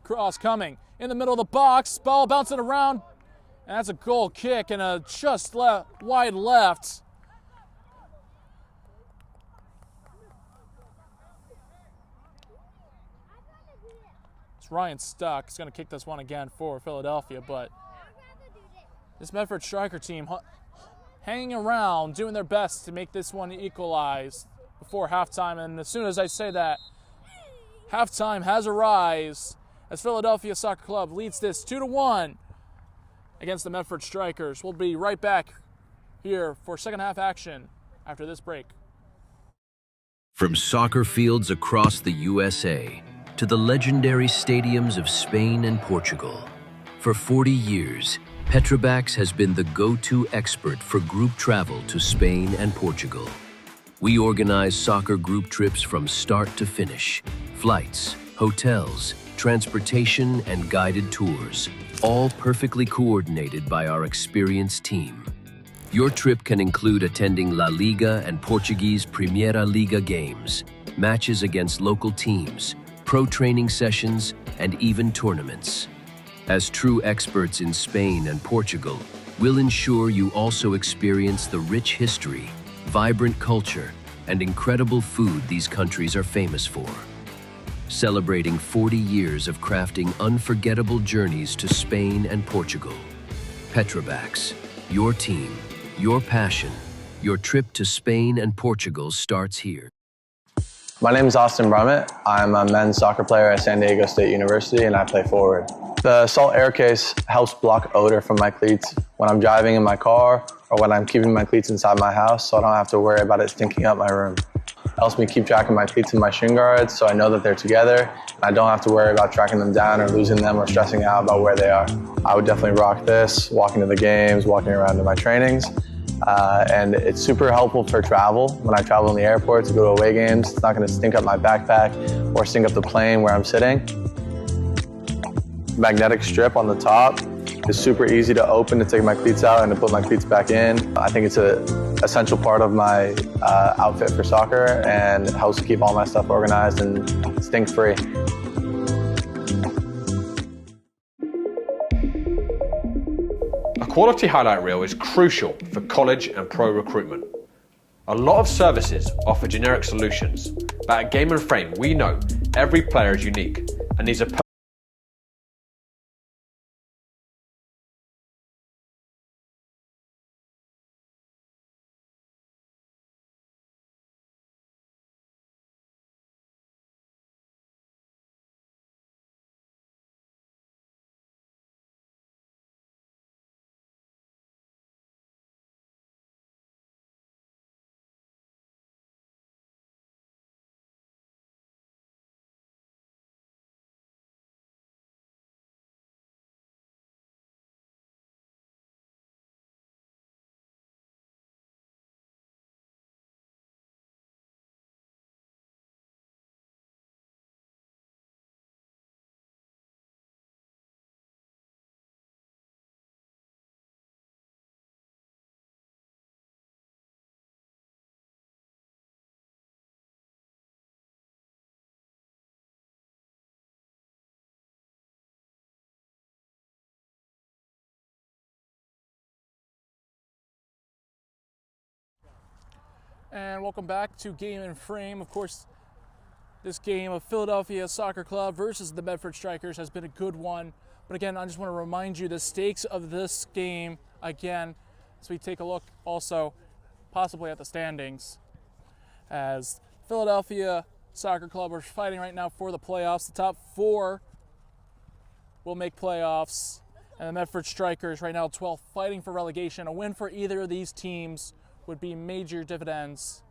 Cross coming in the middle of the box. Ball bouncing around. And that's a goal kick and a just wide left. It's Ryan Stuck. He's going to kick this one again for Philadelphia, but this Medford Striker team hanging around, doing their best to make this one equalized before halftime. And as soon as I say that, halftime has arrived as Philadelphia Soccer Club leads this 2-1 against the Medford Strikers. We'll be right back here for second half action after this break. From soccer fields across the USA to the legendary stadiums of Spain and Portugal, for 40 years, Petrobax has been the go-to expert for group travel to Spain and Portugal. We organize soccer group trips from start to finish, flights, hotels, transportation, and guided tours, all perfectly coordinated by our experienced team. Your trip can include attending La Liga and Portuguese Primeira Liga games, matches against local teams, pro training sessions, and even tournaments. As true experts in Spain and Portugal, we'll ensure you also experience the rich history, vibrant culture, and incredible food these countries are famous for. Celebrating 40 years of crafting unforgettable journeys to Spain and Portugal. Petrobax, your team, your passion, your trip to Spain and Portugal starts here. My name is Austin Brummett. I'm a men's soccer player at San Diego State University and I play forward. The Salt Air Case helps block odor from my cleats when I'm driving in my car or when I'm keeping my cleats inside my house so I don't have to worry about it stinking up my room. It helps me keep track of my cleats and my shin guards so I know that they're together and I don't have to worry about tracking them down or losing them or stressing out about where they are. I would definitely rock this, walking to the games, walking around to my trainings. And it's super helpful for travel. When I travel in the airport to go to away games, it's not going to stink up my backpack or stink up the plane where I'm sitting. Magnetic strip on the top is super easy to open to take my cleats out and to put my cleats back in. I think it's an essential part of my outfit for soccer and helps keep all my stuff organized and stink-free. A quality highlight reel is crucial for college and pro recruitment. A lot of services offer generic solutions, but at Game and Frame we know every player is unique and needs a And welcome back to Game and Frame. Of course, this game of Philadelphia Soccer Club versus the Medford Strikers has been a good one. But again, I just want to remind you the stakes of this game again as we take a look also possibly at the standings. As Philadelphia Soccer Club are fighting right now for the playoffs. The top four will make playoffs. And the Medford Strikers right now 12th fighting for relegation. A win for either of these teams would be major dividends.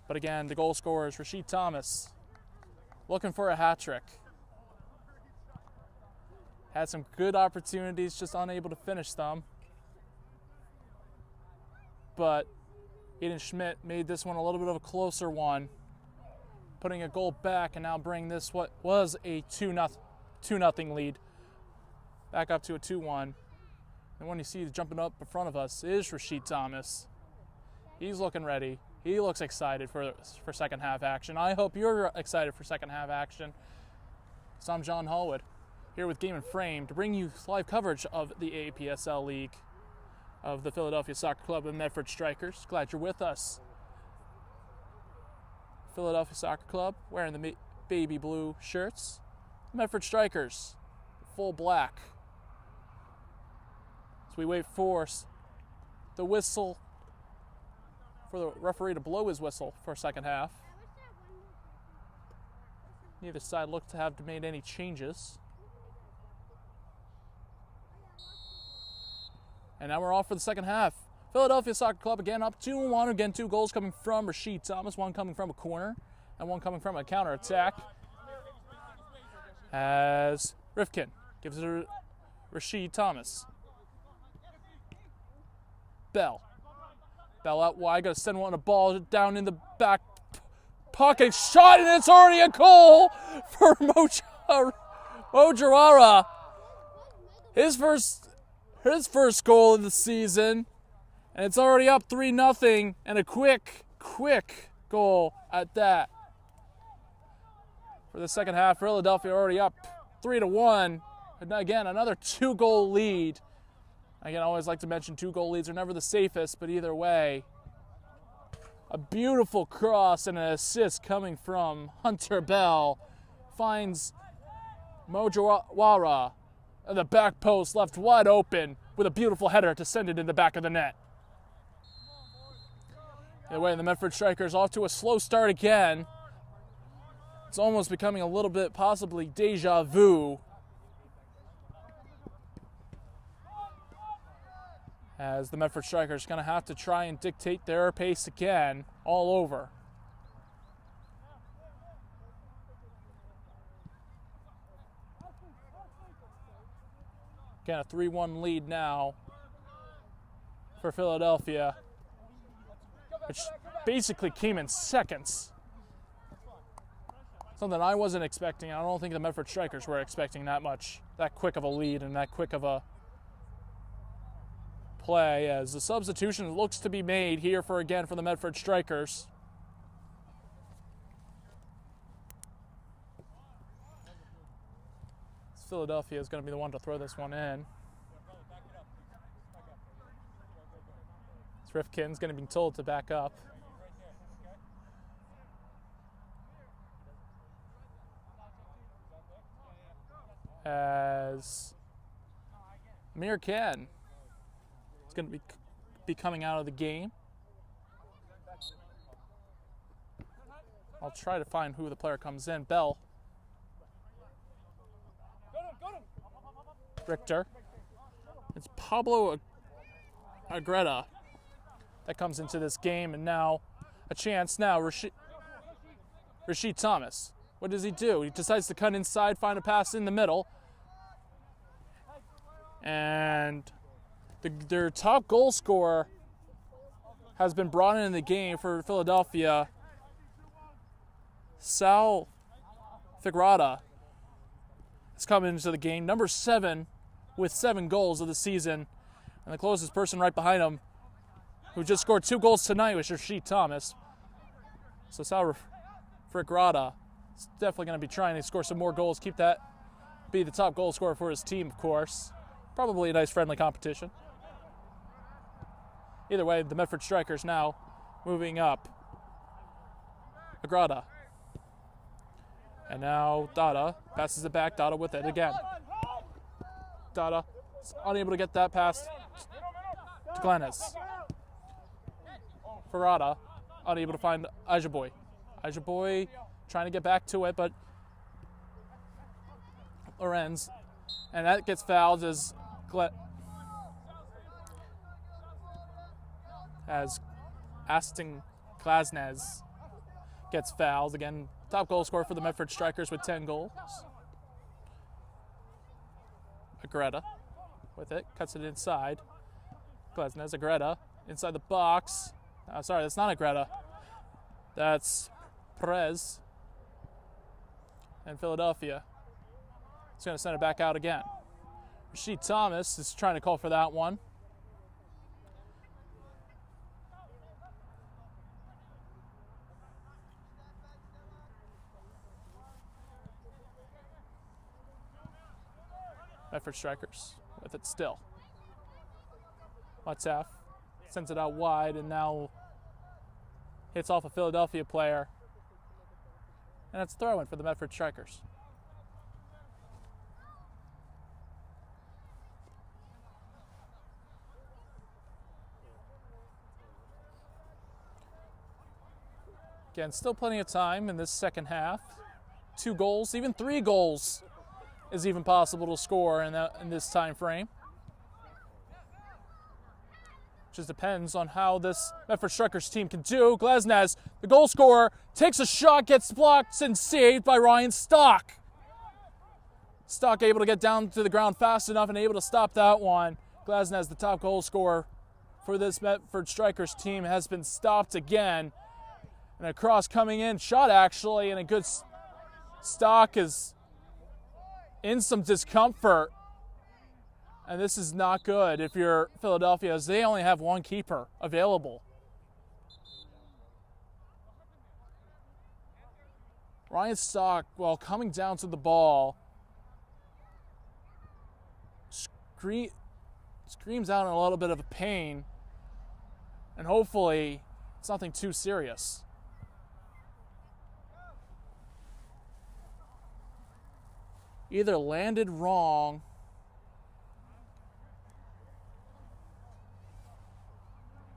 But again, the goal scorer is Rashid Thomas, looking for a hat trick. Had some good opportunities, just unable to finish them. But Aiden Schmidt made this one a little bit of a closer one, putting a goal back and now bring this what was a 2-0 lead back up to a 2-1. And when you see jumping up in front of us is Rashid Thomas. He's looking ready. He looks excited for second half action. I hope you're excited for second half action. So I'm John Hallwood, here with Game and Frame to bring you live coverage of the APSL League of the Philadelphia Soccer Club and Medford Strikers. Glad you're with us. Philadelphia Soccer Club wearing the baby blue shirts. Medford Strikers, full black. We wait for the whistle for for the referee to blow his whistle for second half. Neither side looked to have made any changes. And now we're off for the second half. Philadelphia Soccer Club again up 2-1. Again, 2 goals coming from Rashid Thomas, 1 coming from a corner and 1 coming from a counterattack. As Rifkin gives it to Rashid Thomas. Bell out wide, got to send one a ball down in the back pocket, shot, and it's already a goal for Mojawara. His first goal of the season, and it's already up 3-0, and a quick goal at that. For the second half, Philadelphia already up 3-1. And again, another 2-goal lead. Again, I always like to mention 2-goal leads are never the safest, but either way, a beautiful cross and an assist coming from Hunter Bell finds Mojawara at the back post, left wide open with a beautiful header to send it in the back of the net. Either way, the Medford Strikers off to a slow start again. It's almost becoming a little bit possibly deja vu. As the Medford Strikers are going to have to try and dictate their pace again, all over. Again, a 3-1 lead now for Philadelphia, which basically came in seconds. Something I wasn't expecting. I don't think the Medford Strikers were expecting that quick of a lead and that quick of a play, as the substitution looks to be made here for the Medford Strikers. Philadelphia is going to be the one to throw this one in. Rifkin's going to be told to back up. As Amir Khan is going to be coming out of the game. I'll try to find who the player comes in. Bell. Richter. It's Pablo Agreda that comes into this game, and now a chance now. Rashid Thomas. What does he do? He decides to cut inside, find a pass in the middle. And their top goal scorer has been brought in the game for Philadelphia. Sal Figrada is coming into the game. Number 7 with 7 goals of the season. And the closest person right behind him, who just scored 2 goals tonight, was Rashid Thomas. So Sal Figrada is definitely going to be trying to score some more goals, be the top goal scorer for his team, of course. Probably a nice friendly competition. Either way, the Medford Strikers now moving up. Agrada. And now Dada passes it back. Dada with it again. Dada is unable to get that pass to Glennis. Farada unable to find Ajaboy. Ajaboy trying to get back to it, but Lorenz. And that gets fouled as Aston Glasnez gets fouled. Again, top goal scorer for the Medford Strikers with 10 goals. Agreda with it, cuts it inside. Glasnez, Agreda, inside the box. Sorry, that's not Agreda. That's Perez. And Philadelphia is going to send it back out again. Rashid Thomas is trying to call for that one. Medford Strikers with it still. Matsaf sends it out wide and now hits off a Philadelphia player. And it's a throw-in for the Medford Strikers. Again, still plenty of time in this second half. 2 goals, even 3 goals is even possible to score in this time frame. Just depends on how this Medford Strikers team can do. Glesnes, the goal scorer, takes a shot, gets blocked and saved by Ryan Stock. Stock able to get down to the ground fast enough and able to stop that one. Glesnes, the top goal scorer for this Medford Strikers team, has been stopped again. And a cross coming in, shot actually, and a good Stock is in some discomfort. And this is not good if you're Philadelphia, as they only have 1 keeper available. Ryan Stock, while coming down to the ball, screams out in a little bit of a pain, and hopefully it's nothing too serious. Either landed wrong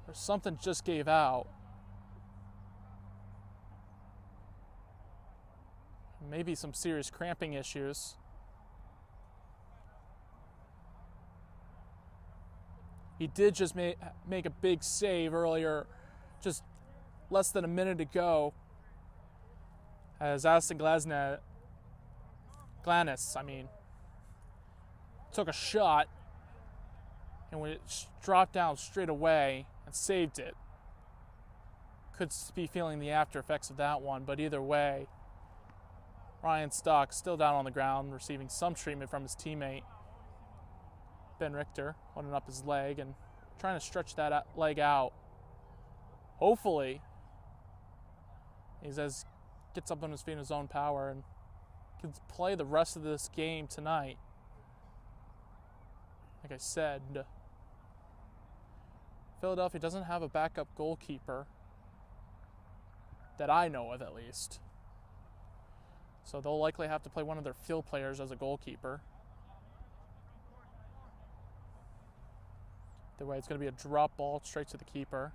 or something just gave out. Maybe some serious cramping issues. He did just make a big save earlier, just less than a minute ago, as Aston Glanis, took a shot and when it dropped down straight away and saved it. Could be feeling the after effects of that one, but either way, Ryan Stock still down on the ground, receiving some treatment from his teammate, Ben Richter, holding up his leg and trying to stretch that leg out. Hopefully, he gets up on his feet in his own power and can play the rest of this game tonight. Like I said, Philadelphia doesn't have a backup goalkeeper that I know of, at least. So they'll likely have to play one of their field players as a goalkeeper. Either way, it's going to be a drop ball straight to the keeper.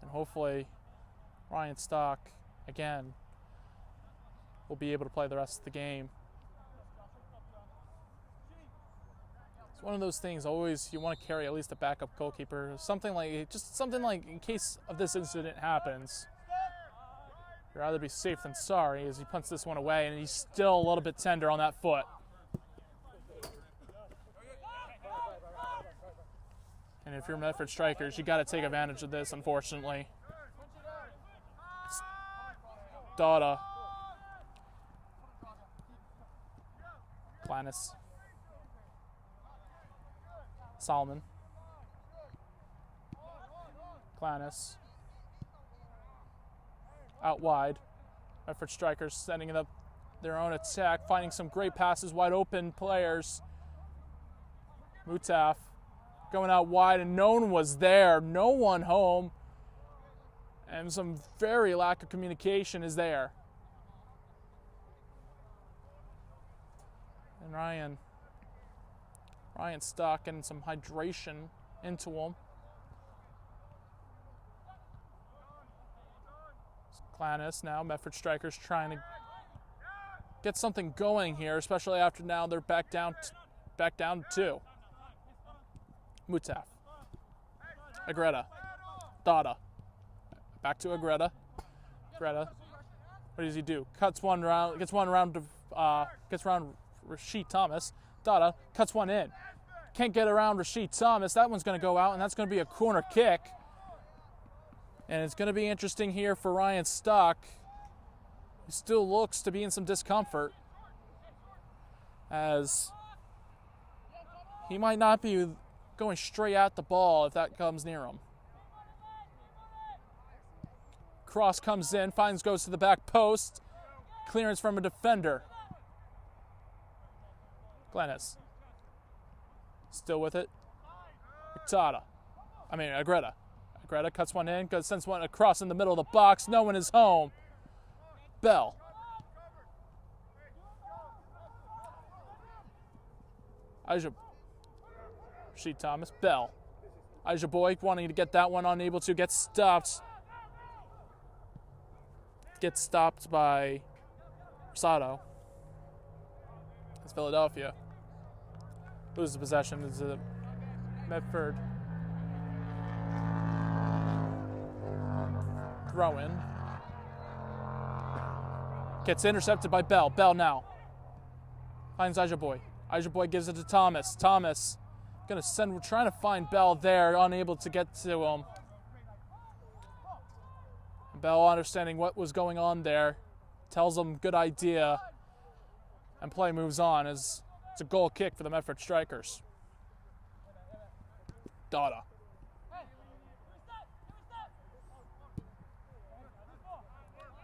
And hopefully, Ryan Stock, again, will be able to play the rest of the game. It's one of those things, always you want to carry at least a backup goalkeeper. Something like in case of this incident happens. You'd rather be safe than sorry, as he punts this one away, and he's still a little bit tender on that foot. And if you're Medford Strikers, you got to take advantage of this, unfortunately. Dada. Glanis. Solomon. Glanis. Out wide. Medford Strikers setting up their own attack, finding some great passes, wide open players. Mutaf going out wide, and no one was there. No one home. And some very lack of communication is there. And Ryan Stock getting some hydration into him. Glanis now, Medford Strikers trying to get something going here, especially after now they're back down 2. Mutaf. Agreda. Dada. Back to Agreda. What does he do? Gets around Rashid Thomas. Dada cuts one in. Can't get around Rashid Thomas. That one's going to go out, and that's going to be a corner kick. And it's going to be interesting here for Ryan Stock. He still looks to be in some discomfort, as he might not be going straight at the ball if that comes near him. Cross comes in, goes to the back post. Clearance from a defender. Glanis. Still with it. Agreda. Agreda cuts one in, sends one across in the middle of the box. No one is home. Bell. Rashid Thomas. Bell. Boy wanting to get that one, unable to, get stopped. gets stopped by Rosado. It's Philadelphia. Loses possession. It's a Medford throw in. Gets intercepted by Bell. Bell now finds Ajaboy. Ajaboy gives it to Thomas. Thomas trying to find Bell there, unable to get to him. Bell, understanding what was going on there, tells him good idea, and play moves on as it's a goal kick for the Medford Strikers. Dada.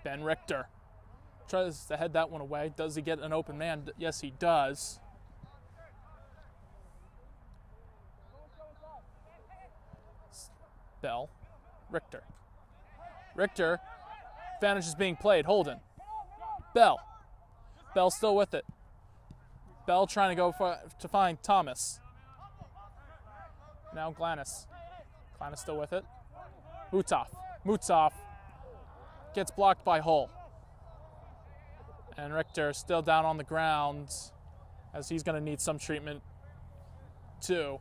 Ben Richter tries to head that one away. Does he get an open man? Yes, he does. Bell. Richter. Richter. Advantage is being played. Holden. Bell. Bell still with it. Bell trying to go to find Thomas. Now Glannis. Glannis still with it. Mutov gets blocked by Hull. And Richter still down on the ground as he's going to need some treatment too.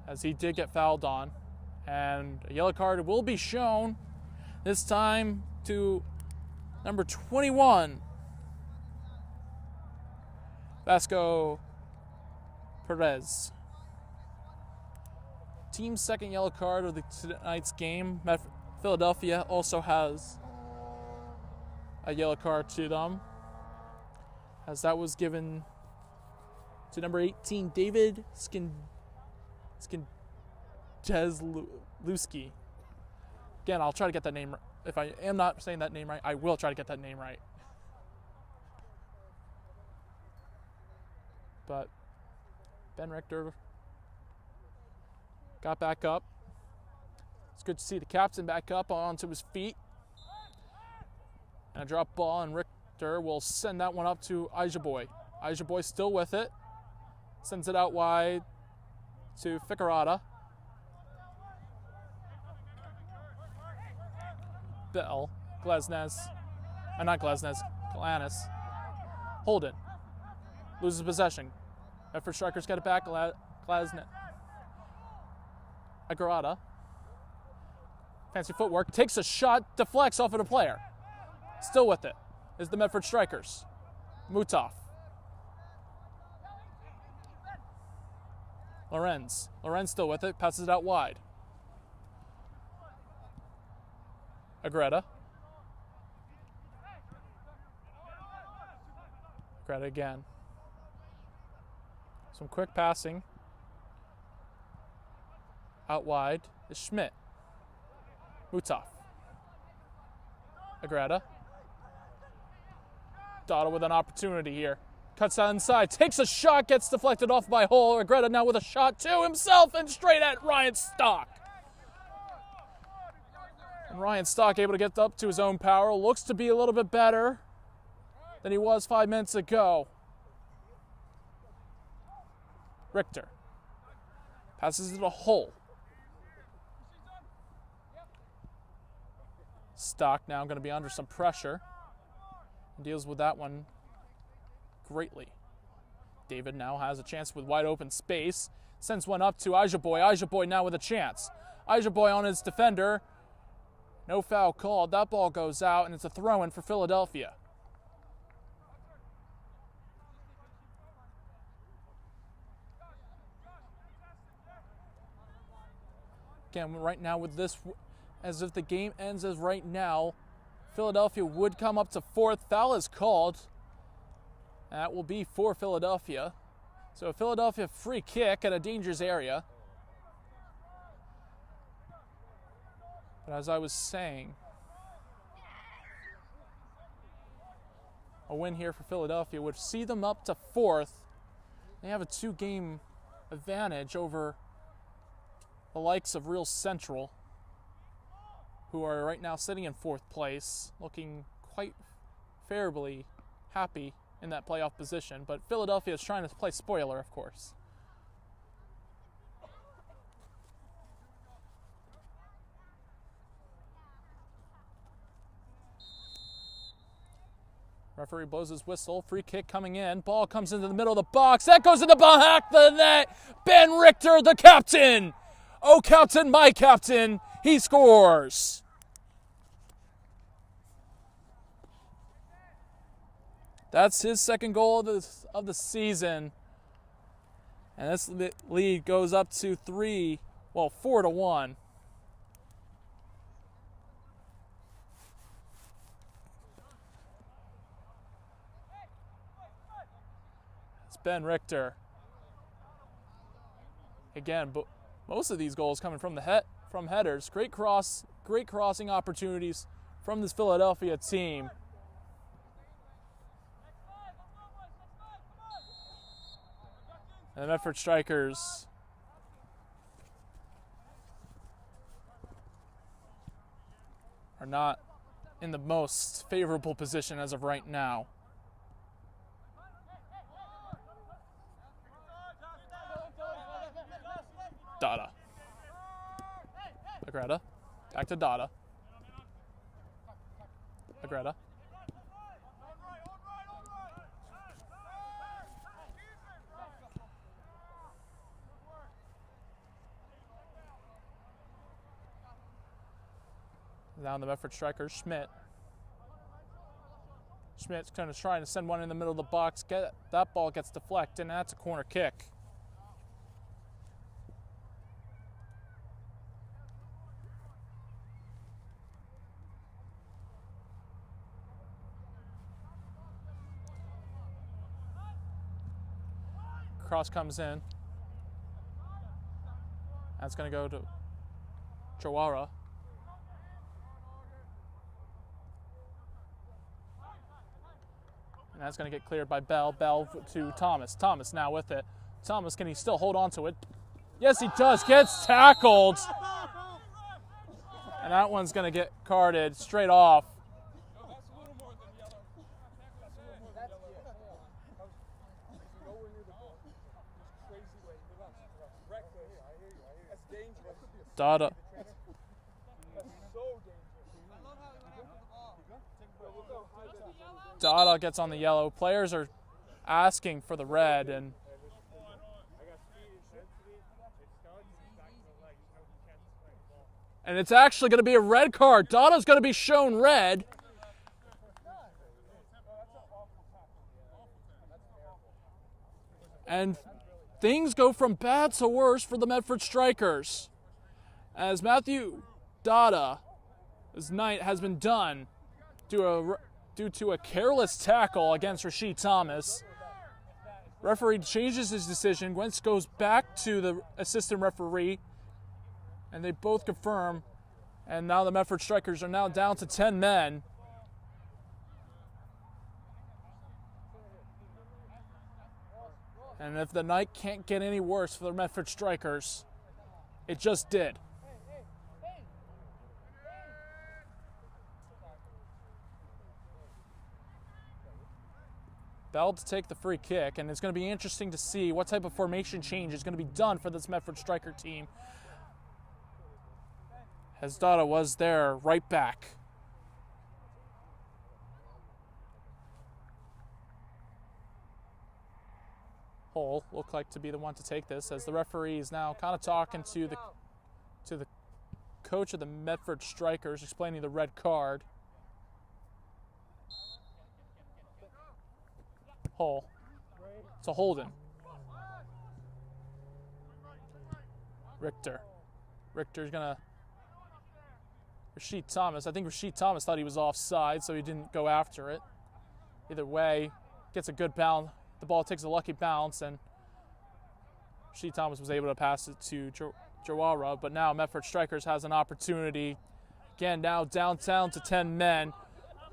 As he did get fouled on. And a yellow card will be shown, this time to number 21, Vasco Perez. Team's second yellow card of tonight's game. Philadelphia also has a yellow card to them, as that was given to number 18, David Skindezlewski. Again, I'll try to get that name right. If I am not saying that name right, I will try to get that name right. But Ben Richter got back up. It's good to see the captain back up onto his feet. And a drop ball, and Richter will send that one up to Ajaboy. Ajaboy still with it. Sends it out wide to Ficarata. Bell, Glannis. Holden loses possession. Medford Strikers get it back. Glasnes. Agarada. Fancy footwork. Takes a shot. Deflects off of the player. Still with it is the Medford Strikers. Mutov. Lorenz still with it. Passes it out wide. Agreda again. Some quick passing. Out wide is Schmidt. Mutov. Agreda. Dada with an opportunity here. Cuts out inside. Takes a shot. Gets deflected off by Hull. Agreda now with a shot to himself and straight at Ryan Stock. And Ryan Stock able to get up to his own power. Looks to be a little bit better than he was 5 minutes ago. Richter passes it to Hull. Stock now going to be under some pressure. Deals with that one greatly. David now has a chance with wide open space. Sends one up to Ajaboy. Ajaboy now with a chance. Ajaboy on his defender. No foul called. That ball goes out, and it's a throw-in for Philadelphia. Again, right now with this, as if the game ends as right now, Philadelphia would come up to fourth. Foul is called. That will be for Philadelphia. So a Philadelphia free kick at a dangerous area. But as I was saying, a win here for Philadelphia would see them up to fourth. They have a 2-game advantage over the likes of Real Central, who are right now sitting in fourth place, looking quite fairly happy in that playoff position. But Philadelphia is trying to play spoiler, of course. Referee blows his whistle. Free kick coming in. Ball comes into the middle of the box. That goes in the back of the net. Ben Richter, the captain. Oh, captain, my captain. He scores. That's his second goal of the season. And this lead goes up to 4-1. Ben Richter. Again, but most of these goals coming from from headers. Great crossing opportunities from this Philadelphia team. And the Medford Strikers are not in the most favorable position as of right now. Dada. Agreda. Back to Dada. Agreda. Now the Medford Strikers, Schmidt. Schmidt's kind of trying to send one in the middle of the box. That ball gets deflected, and that's a corner kick. Cross comes in. That's going to go to Jawara. And that's going to get cleared by Bell. Bell to Thomas. Thomas now with it. Thomas, can he still hold on to it? Yes, he does. Gets tackled. And that one's going to get carded straight off. Dada. Dada gets on the yellow. Players are asking for the red, and it's actually going to be a red card. Dada's going to be shown red. And things go from bad to worse for the Medford Strikers, as Matthew Dada's night has been done due to a careless tackle against Rasheed Thomas. Referee changes his decision. Wentz goes back to the assistant referee, and they both confirm. And now the Medford Strikers are now down to 10 men. And if the night can't get any worse for the Medford Strikers, it just did. Bell to take the free kick, and it's going to be interesting to see what type of formation change is going to be done for this Medford Striker team, as Dada was there right back. Hull looked like to be the one to take this, as the referee is now kind of talking to the coach of the Medford Strikers, explaining the red card. Hull. It's a holding. Richter's gonna. Rasheed Thomas. I think Rasheed Thomas thought he was offside, so he didn't go after it. Either way, gets a good bounce. The ball takes a lucky bounce, and Rasheed Thomas was able to pass it to Jawara. But now Medford Strikers has an opportunity. Again, now downtown to 10 men.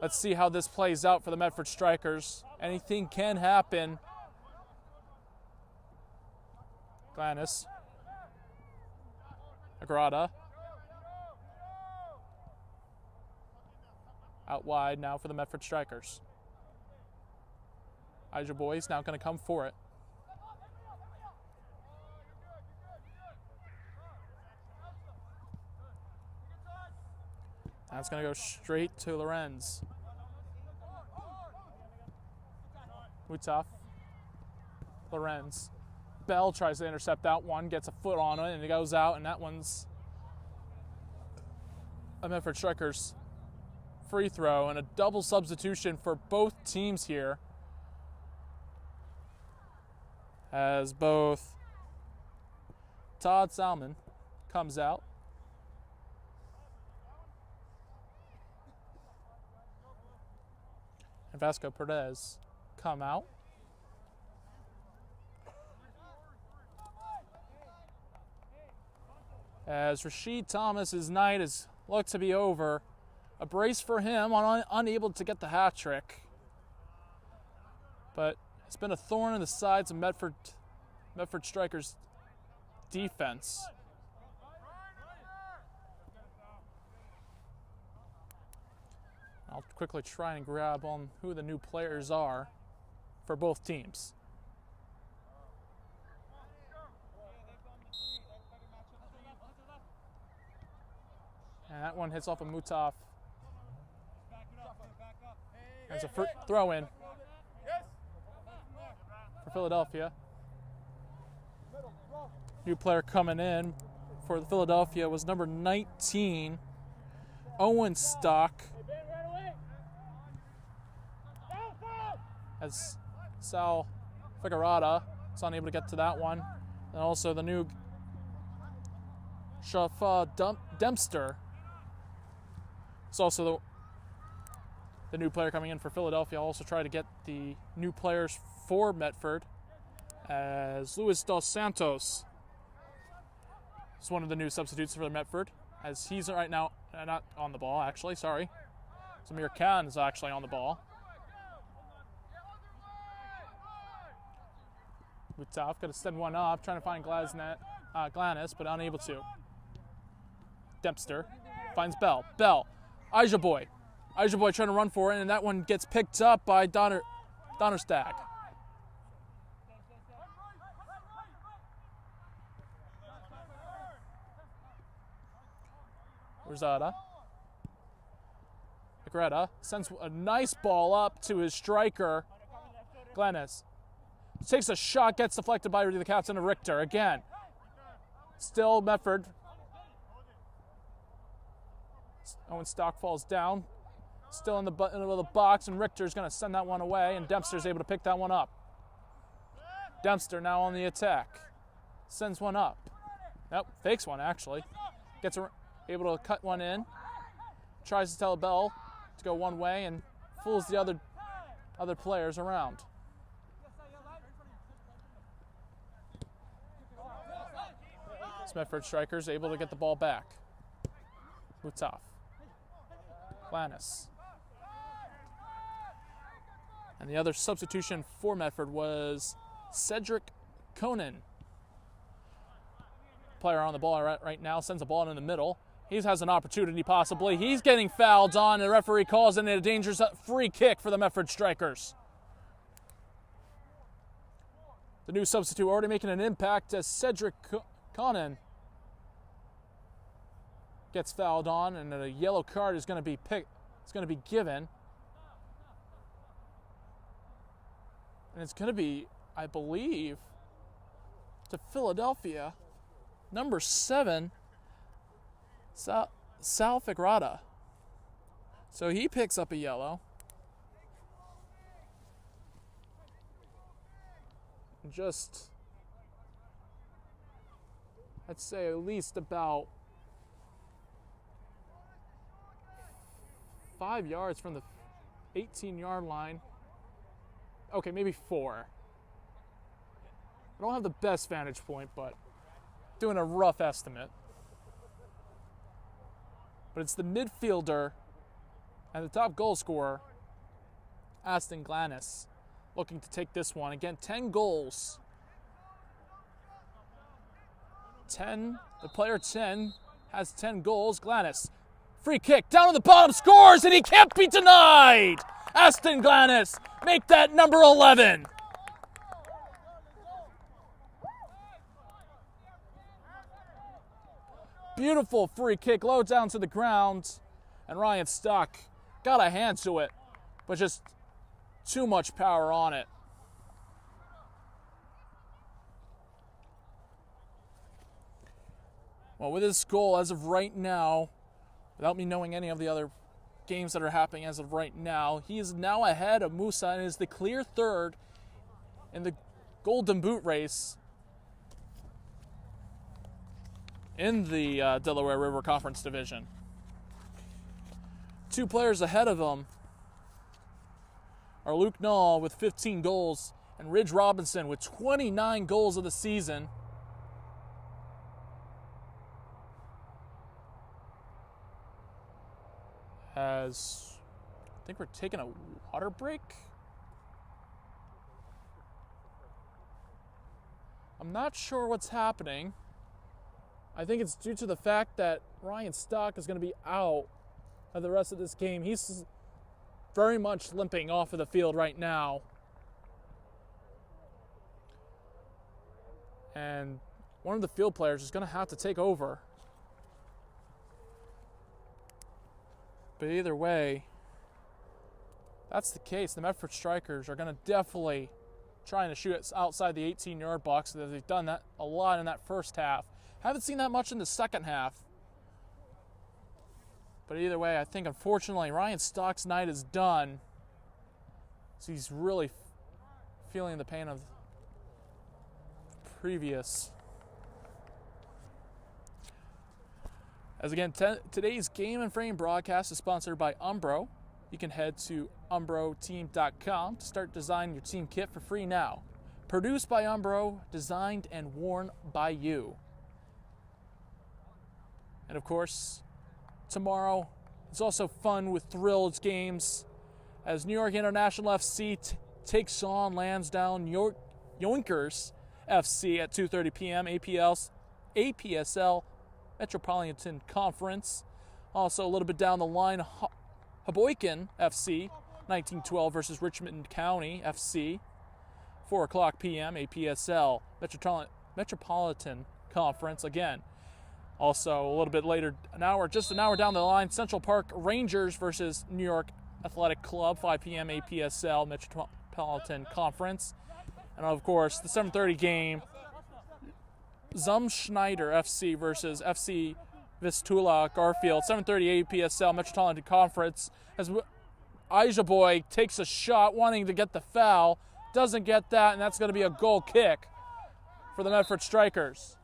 Let's see how this plays out for the Medford Strikers. Anything can happen. Glannis. Agrada. Out wide now for the Medford Strikers. Ija Boy's now going to come for it. That's going to go straight to Lorenz. Mutaf. Lorenz. Bell tries to intercept that one, gets a foot on it, and it goes out, and that one's a Medford Strikers free throw, and a double substitution for both teams here, as both Todd Salmon comes out and Vasco Perez come out. As Rashid Thomas's night is looked to be over. A brace for him, unable to get the hat trick. But it's been a thorn in the sides of Medford Strikers defense. I'll quickly try and grab on who the new players are for both teams. And that one hits off a Mutaf. There's a throw in for Philadelphia. New player coming in for Philadelphia was number 19, Owen Stock. As Sal Figueroa is unable to get to that one. And also the new Shafa Dempster. It's also the new player coming in for Philadelphia. I'll also try to get the new players for Medford, as Luis Dos Santos is one of the new substitutes for Medford, as he's right now not on the ball, actually, sorry. Samir Khan is actually on the ball. Mutaf got to send one up, trying to find Glanis, but unable to. Dempster finds Bell. Bell. Aja Boy trying to run for it, and that one gets picked up by Donnerstag. Rosada. Agreda sends a nice ball up to his striker, Glennis. Takes a shot, gets deflected by the captain of Richter again. Still Medford. Owen Stock falls down. Still in the middle of the box, and Richter's going to send that one away, and Dempster's able to pick that one up. Dempster now on the attack. Sends one up. Nope, fakes one actually. Gets able to cut one in. Tries to tell Bell to go one way and fools the other players around. Medford Strikers able to get the ball back. Mutaf. Glanis. And the other substitution for Medford was Cedric Conan. Player on the ball right now, sends the ball in the middle. He has an opportunity possibly. He's getting fouled on. The referee calls in a dangerous free kick for the Medford Strikers. The new substitute already making an impact as Cedric Conan gets fouled on, and a yellow card is going to be given. And it's going to be, I believe, to Philadelphia, number 7, Sal Figueroa. So he picks up a yellow. Just, I'd say at least about 5 yards from the 18-yard line. Okay, maybe 4. I don't have the best vantage point, but doing a rough estimate. But it's the midfielder and the top goal scorer, Aston Glanis, looking to take this one. Again, 10 goals. 10, the player 10 has 10 goals. Glanis, free kick, down to the bottom, scores, and he can't be denied! Aston Glanis, make that number 11. Beautiful free kick, low down to the ground, and Ryan Stock got a hand to it, but just too much power on it. Well, with this goal, as of right now, without me knowing any of the other games that are happening as of right now, he is now ahead of Musa and is the clear third in the Golden Boot race in the Delaware River Conference Division. 2 players ahead of him are Luke Nall with 15 goals and Ridge Robinson with 29 goals of the season. As I think we're taking a water break. I'm not sure what's happening. I think it's due to the fact that Ryan Stock is going to be out of the rest of this game. He's very much limping off of the field right now. And one of the field players is going to have to take over. But either way, that's the case. The Medford Strikers are going to definitely trying to shoot it outside the 18-yard box. They've done that a lot in that first half. Haven't seen that much in the second half. But either way, I think unfortunately Ryan Stock's night is done. So he's really feeling the pain of previous. As again, today's Game and Frame broadcast is sponsored by Umbro. You can head to umbroteam.com to start designing your team kit for free now. Produced by Umbro, designed and worn by you. And of course, tomorrow it's also fun with thrills games as New York International FC takes on Lansdowne Yoinkers FC at 2:30 p.m. APSL Metropolitan Conference. Also a little bit down the line, Hoboken FC 1912 versus Richmond County FC 4 o'clock p.m. APSL Metropolitan Conference again. Also, a little bit later, just an hour down the line, Central Park Rangers versus New York Athletic Club, 5 p.m. APSL Metropolitan Conference. And of course, the 7:30 game, Zumschneider FC versus FC Vistula Garfield, 7:30 APSL Metropolitan Conference. As Aja Boy takes a shot, wanting to get the foul, doesn't get that, and that's going to be a goal kick for the Medford Strikers.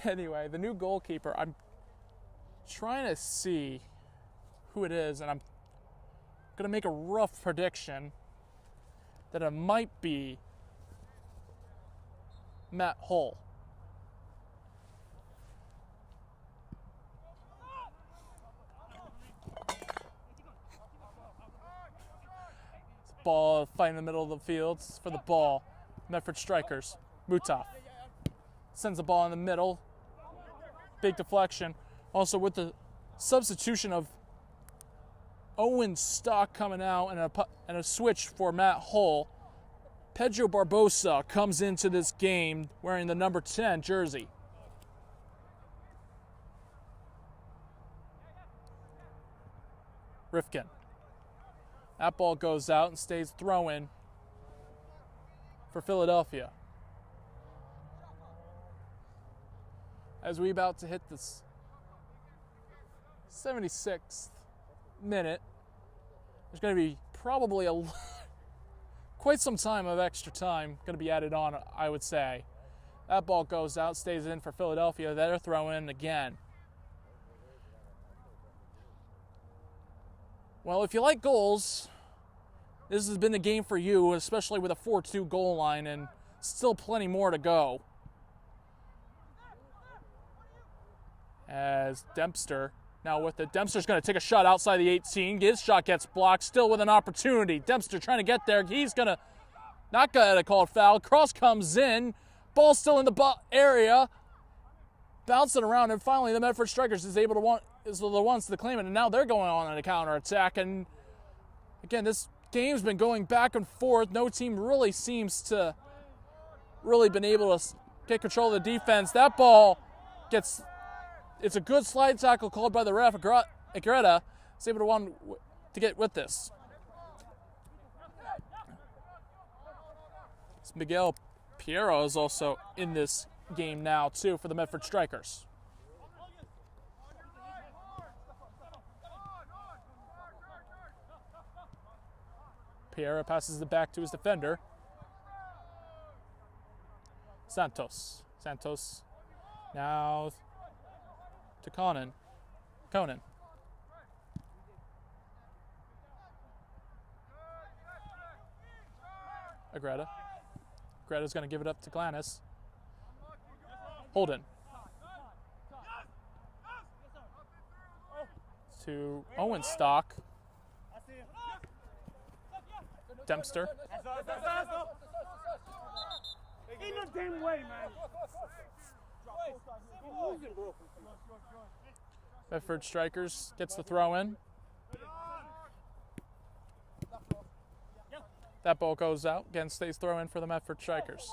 Anyway, the new goalkeeper, I'm trying to see who it is, and I'm going to make a rough prediction that it might be Matt Hull. Ball fighting in the middle of the field for the ball. Medford Strikers. Mutaf sends the ball in the middle. Big deflection. Also with the substitution of Owen Stock coming out and a switch for Matt Hull, Pedro Barbosa comes into this game wearing the number 10 jersey. Rifkin. That ball goes out and stays throw-in for Philadelphia. As we about to hit this 76th minute, there's going to be probably quite some time of extra time going to be added on, I would say. That ball goes out, stays in for Philadelphia. They're throwing in again. Well, if you like goals, this has been the game for you, especially with a 4-2 goal line and still plenty more to go. As Dempster now with it. Dempster's going to take a shot outside the 18. His shot gets blocked, still with an opportunity. Dempster trying to get there. He's going to not get a called foul. Cross comes in. Ball still in the area. Bouncing around, and finally the Medford Strikers is the ones to claim it, and now they're going on a counterattack. And again, this game's been going back and forth. No team really seems to really been able to take control of the defense. That ball it's a good slide tackle called by the ref. Agreda is able to get with this. Miguel Piero is also in this game now, too, for the Medford Strikers. Piero passes it back to his defender. Santos now to Conan. Agreda's going to give it up to Glanis. Holden. To Owen Stock. Dempster. In the damn way, man. Medford Strikers gets the throw in. That ball goes out. Again, stays throw in for the Medford Strikers.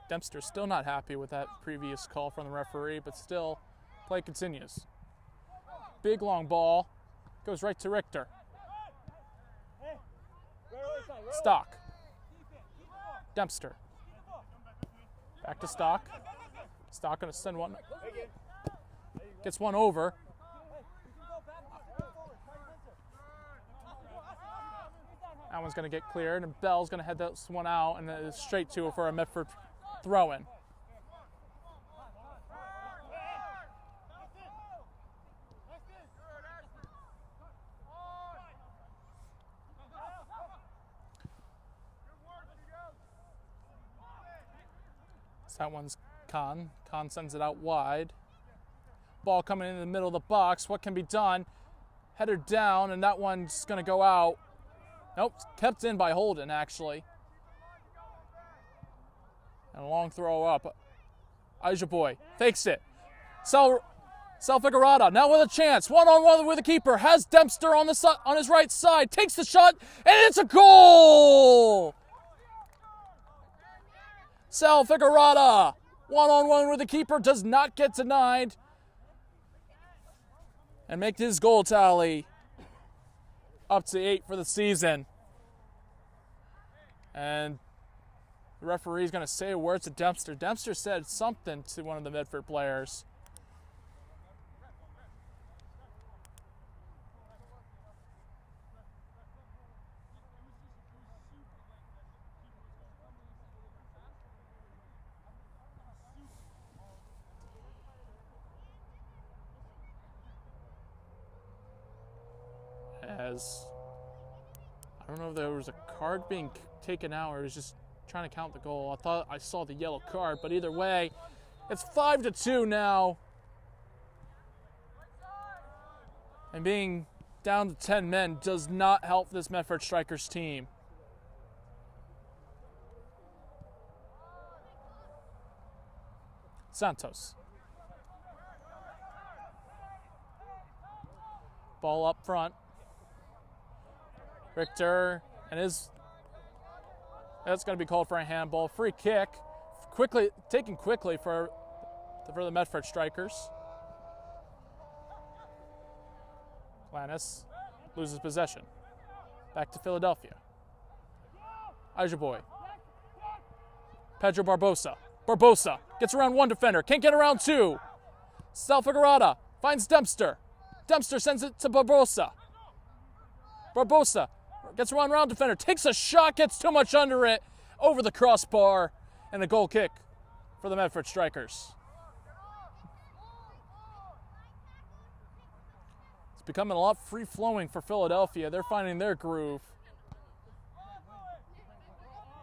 Dempster still not happy with that previous call from the referee, but still, play continues. Big long ball goes right to Richter. Stock. Dempster. Back to Stock. Stock going to send one. Gets one over. That one's going to get cleared, and Bell's going to head this one out, and then straight to it for a Medford throw-in. That one's Khan. Khan sends it out wide. Ball coming in the middle of the box. What can be done? Header down, and that one's going to go out. Nope, kept in by Holden, actually. And a long throw up. Ajaboy fakes it. Sal Figueroa now with a chance. One-on-one with the keeper. Has Dempster on his right side. Takes the shot, and it's a goal! Sal Figueroa, one-on-one with the keeper, does not get denied. And make his goal tally up to 8 for the season. And the referee's going to say a word to Dempster. Dempster said something to one of the Medford players. I don't know if there was a card being taken out or it was just trying to count the goal. I thought I saw the yellow card, but either way, it's 5-2 now. And being down to 10 men does not help this Medford Strikers team. Santos. Ball up front. Richter and that's going to be called for a handball. Free kick, taken quickly for the Medford Strikers. Lannis loses possession. Back to Philadelphia. Ajaboy. Pedro Barbosa. Barbosa gets around one defender. Can't get around two. Sal Figueroa finds Dempster. Dempster sends it to Barbosa. Barbosa gets around defender. Takes a shot. Gets too much under it. Over the crossbar. And a goal kick for the Medford Strikers. It's becoming a lot free-flowing for Philadelphia. They're finding their groove.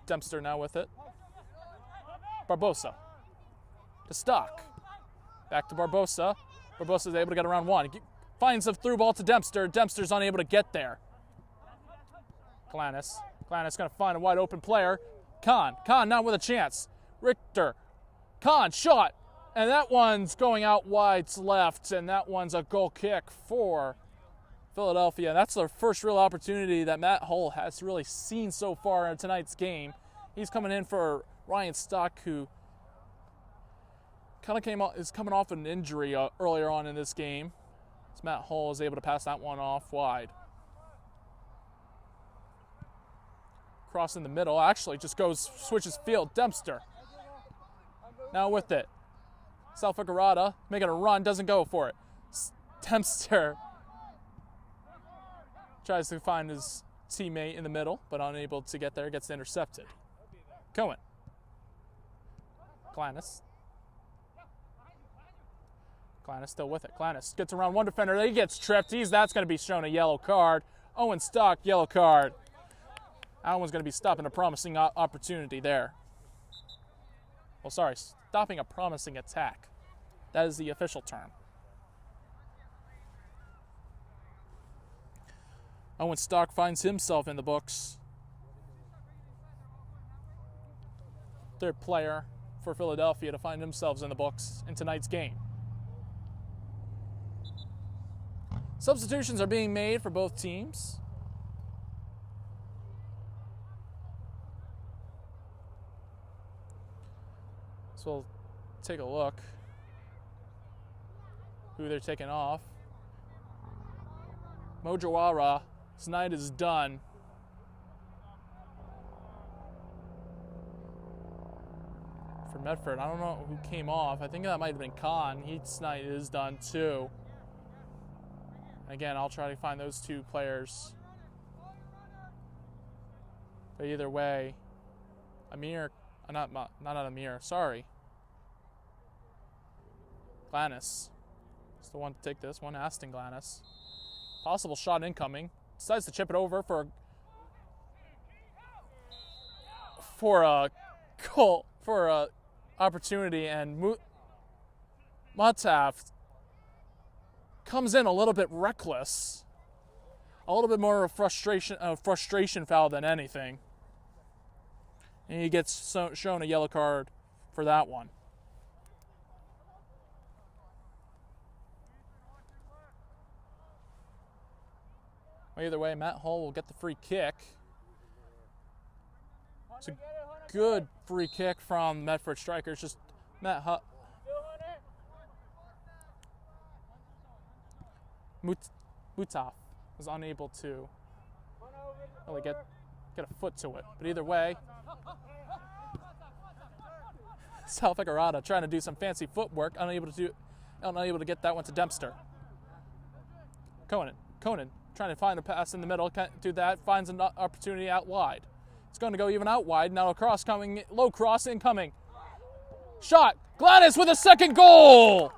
Dempster now with it. Barbosa to Stock. Back to Barbosa. Barbosa's able to get around one. He finds a through ball to Dempster. Dempster's unable to get there. Glanis going to find a wide open player. Khan now with a chance. Richter. Khan shot. And that one's going out wide to left. And that one's a goal kick for Philadelphia. That's the first real opportunity that Matt Hull has really seen so far in tonight's game. He's coming in for Ryan Stock, who kind of is coming off an injury earlier on in this game. So Matt Hull is able to pass that one off wide. Cross in the middle, actually just switches field. Dempster now with it. Salfigurata making a run, doesn't go for it. Dempster tries to find his teammate in the middle, but unable to get there, gets intercepted. Cohen. Glannis still with it. Glannis gets around one defender. He gets tripped. That's going to be shown a yellow card. Owen Stock, yellow card. That one's going to be stopping a promising opportunity there. Well, sorry, stopping a promising attack. That is the official term. Owen Stock finds himself in the books. Third player for Philadelphia to find themselves in the books in tonight's game. Substitutions are being made for both teams. So we'll take a look who they're taking off. Mojawara, his night is done. For Medford, I don't know who came off. I think that might have been Khan. His night is done too. Again, I'll try to find those two players. But either way, Amir, not Amir, sorry. Glannis is the one to take this one. Aston Glannis. Possible shot incoming. Decides to chip it over for a goal, for a opportunity, and Mataf comes in a little bit reckless. A little bit more of a frustration foul than anything. And he gets shown a yellow card for that one. Either way, Matt Hull will get the free kick. It's a good free kick from Medford Strikers. Just Matt Hull. Mutaf was unable to really get a foot to it. But either way, Salfigurata trying to do some fancy footwork, unable to get that one to Dempster. Conan trying to find a pass in the middle, can't do that, finds an opportunity out wide. It's going to go even out wide, now a cross coming, low cross incoming. Shot, Gladys with a second goal!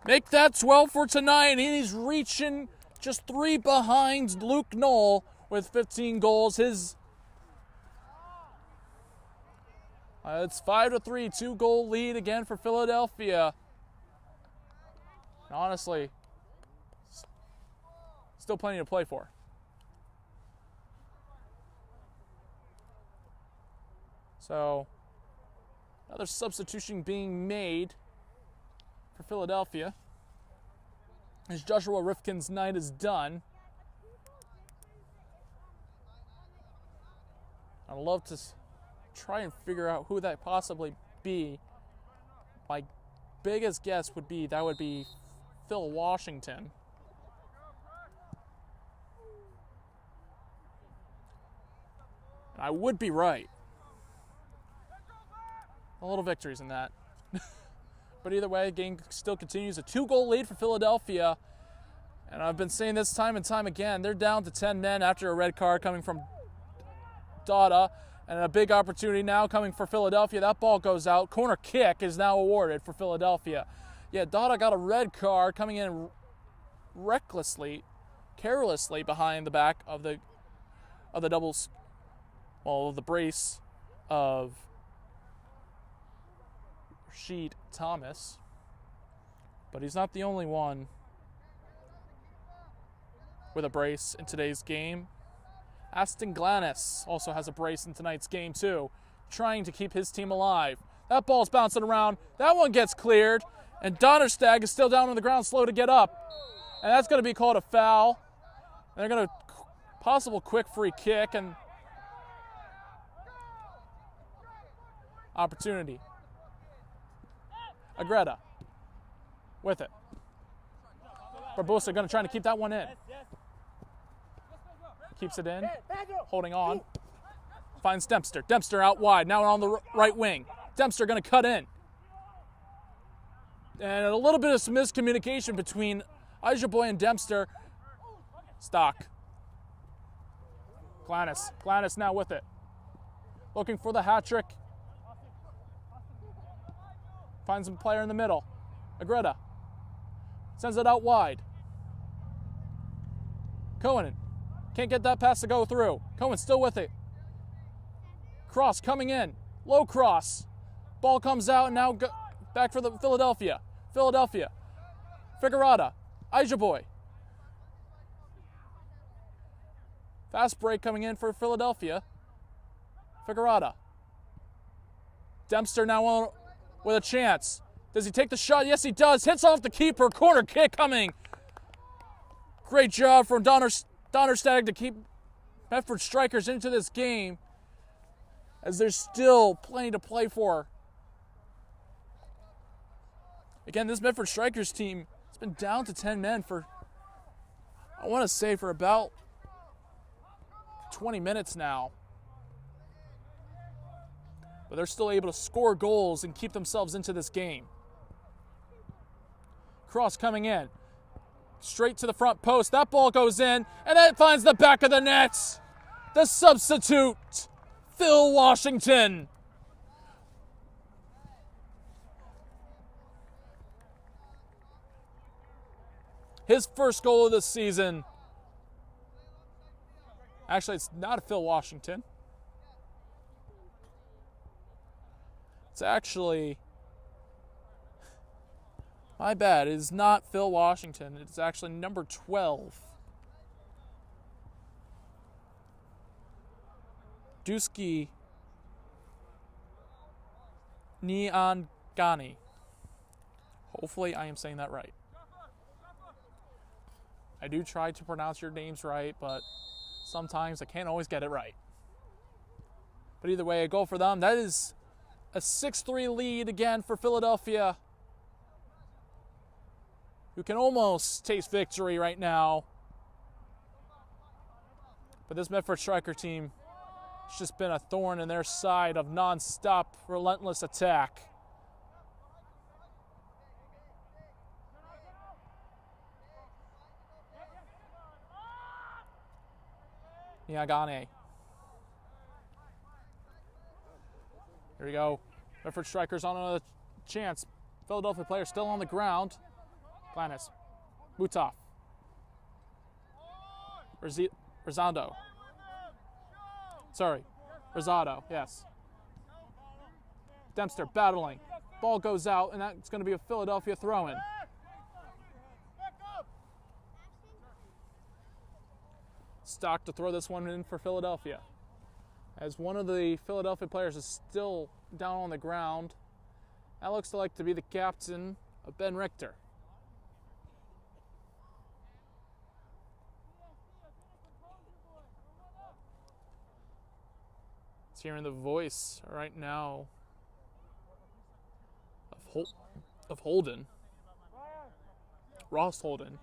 Make that 12 for tonight. He's reaching just 3 behind Luke Knoll with 15 goals. It's 5-3, 2-goal lead again for Philadelphia. And honestly, still plenty to play for. So, another substitution being made for Philadelphia as Joshua Rifkin's night is done. I'd love to try and figure out who that possibly be. My biggest guess would be Phil Washington. And I would be right. A little victories in that. But either way, the game still continues. A 2-goal lead for Philadelphia. And I've been saying this time and time again, they're down to 10 men after a red card coming from Dada. And a big opportunity now coming for Philadelphia. That ball goes out. Corner kick is now awarded for Philadelphia. Yeah, Dada got a red card coming in carelessly behind the back of the doubles, the brace of Rashid Thomas. But he's not the only one with a brace in today's game. Aston Glannis also has a brace in tonight's game too, trying to keep his team alive. That ball's bouncing around. That one gets cleared, and Donnerstag is still down on the ground, slow to get up. And that's going to be called a foul. And they're going to possible quick free kick and opportunity. Agreda with it. Barbosa going to try to keep that one in. Keeps it in, holding on. Finds Dempster. Dempster out wide, now on the right wing. Dempster going to cut in. And a little bit of some miscommunication between Ajaboy and Dempster. Stock. Glanis. Glanis now with it. Looking for the hat trick. Finds a player in the middle. Agreda. Sends it out wide. Cohen. Can't get that pass to go through. Cohen still with it. Cross coming in. Low cross. Ball comes out and now back for the Philadelphia. Philadelphia. Figueroa. Ajaboy. Fast break coming in for Philadelphia. Figueroa. Dempster now with a chance. Does he take the shot? Yes, he does. Hits off the keeper. Corner kick coming. Great job from Donnerstag to keep Medford Strikers into this game as there's still plenty to play for. Again, this Medford Strikers team has been down to 10 men for, I want to say, for about 20 minutes now. But they're still able to score goals and keep themselves into this game. Cross coming in. Straight to the front post. That ball goes in, and then it finds the back of the net. The substitute, Phil Washington. His first goal of the season. Actually, it's not a Phil Washington. It's actually, my bad, it is not Phil Washington. It's actually number 12. Duski Niangani. Hopefully I am saying that right. I do try to pronounce your names right, but sometimes I can't always get it right. But either way, a goal for them. That is a 6-3 lead again for Philadelphia, who can almost taste victory right now. But this Medford Striker team has just been a thorn in their side of non-stop, relentless attack. Niagane. Here we go. Medford Strikers on another chance. Philadelphia player still on the ground. Glanis. Mutaf. Rosado. Sorry. Rosado, yes. Dempster battling. Ball goes out, and that's going to be a Philadelphia throw-in. Stock to throw this one in for Philadelphia. As one of the Philadelphia players is still down on the ground. That looks like to be the captain of Ben Richter. It's hearing the voice right now of Holden. Ross Holden.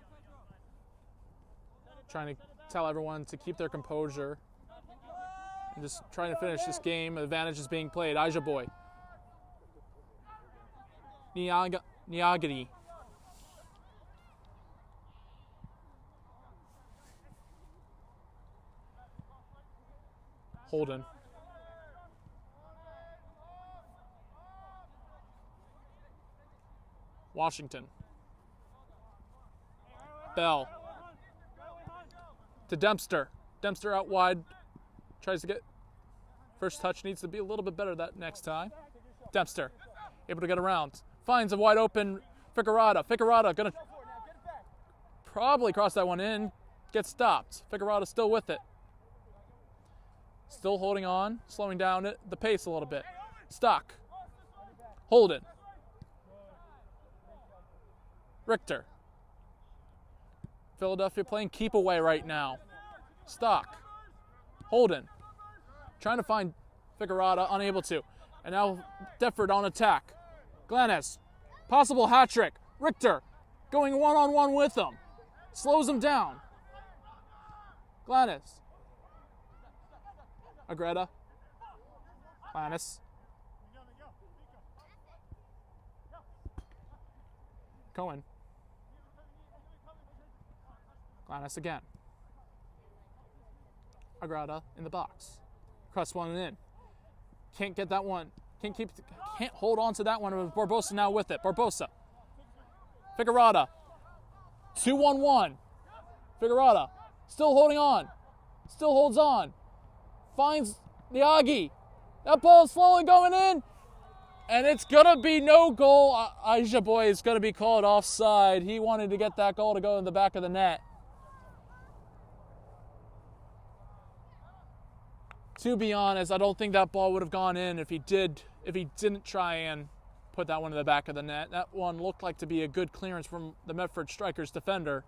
Trying to tell everyone to keep their composure. And just trying to finish this game. Advantage is being played. Ajaboy. Niagari. Holden. Washington. Bell. To Dempster. Dempster out wide. Tries to get first touch, needs to be a little bit better that next time. Dempster able to get around, finds a wide open Figueroa. Figueroa gonna probably cross that one in, gets stopped. Figueroa still with it, still holding on, slowing down the pace a little bit. Stock, Holden, Richter, Philadelphia playing keep away right now. Stock. Holden. Trying to find Figueroa, unable to. And now Medford on attack. Glannis. Possible hat trick. Richter going one-on-one with him. Slows him down. Glannis. Agreda. Glannis. Cohen. Glannis again. Agreda in the box. Crest one and in. Can't get that one. Can't hold on to that one. Barbosa now with it. Barbosa. Figueroa. 2-1-1. Figueroa still holding on. Still holds on. Finds Niagi. That ball is slowly going in. And it's going to be no goal. Aisha Boy is going to be called offside. He wanted to get that goal to go in the back of the net. To be honest, I don't think that ball would have gone in if he didn't try and put that one in the back of the net. That one looked like to be a good clearance from the Medford Strikers defender.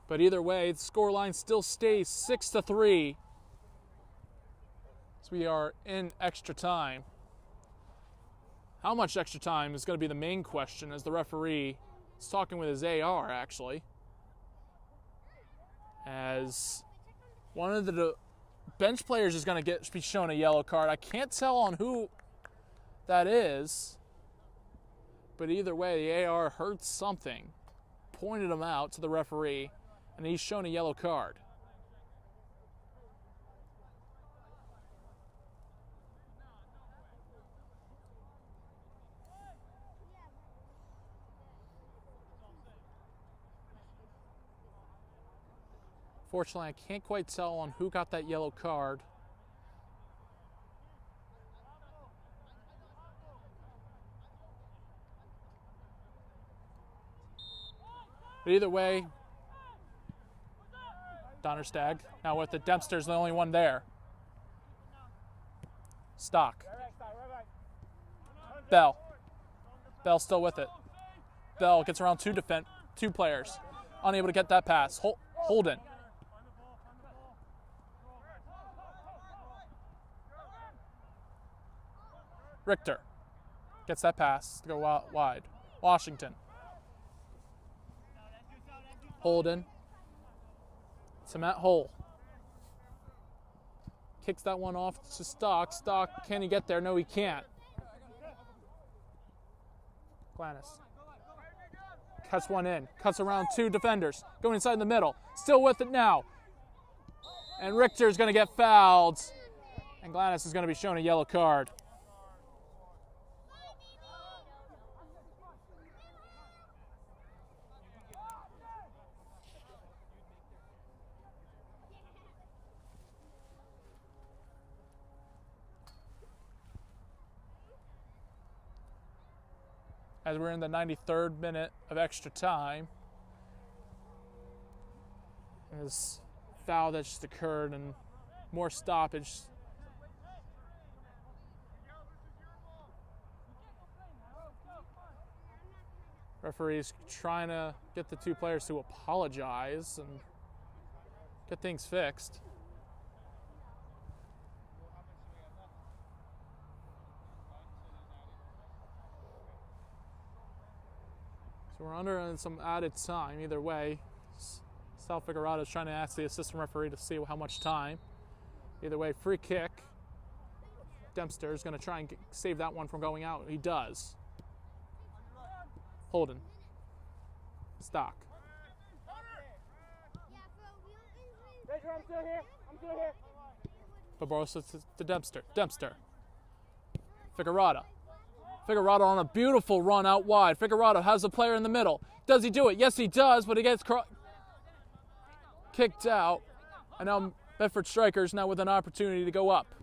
But either way, the scoreline still stays 6-3. So we are in extra time. How much extra time is going to be the main question as the referee is talking with his AR, actually. As one of the bench players is going to be shown a yellow card. I can't tell on who that is. But either way, the AR heard something, pointed him out to the referee, and he's shown a yellow card. Fortunately, I can't quite tell on who got that yellow card. But either way, Donnerstag now with the Dempster's the only one there. Stock. Bell. Bell still with it. Bell gets around two players. Unable to get that pass. Holden. Richter gets that pass to go wide. Washington. Holden. Cement hole. Kicks that one off to Stock. Stock, can he get there? No, he can't. Glannis. Cuts one in. Cuts around two defenders. Going inside the middle. Still with it now. And Richter's going to get fouled. And Glannis is going to be shown a yellow card. As we're in the 93rd minute of extra time. This foul that just occurred and more stoppage. Referees trying to get the two players to apologize and get things fixed. So we're under some added time either way. Sal Figueroa is trying to ask the assistant referee to see how much time. Either way, free kick. Dempster is going to try and save that one from going out. He does. Holden. Stock. Barbosa to Dempster. Dempster. Figueroa. Figueroa on a beautiful run out wide. Figueroa has a player in the middle. Does he do it? Yes, he does, but he gets kicked out. And now Medford Strikers now with an opportunity to go up.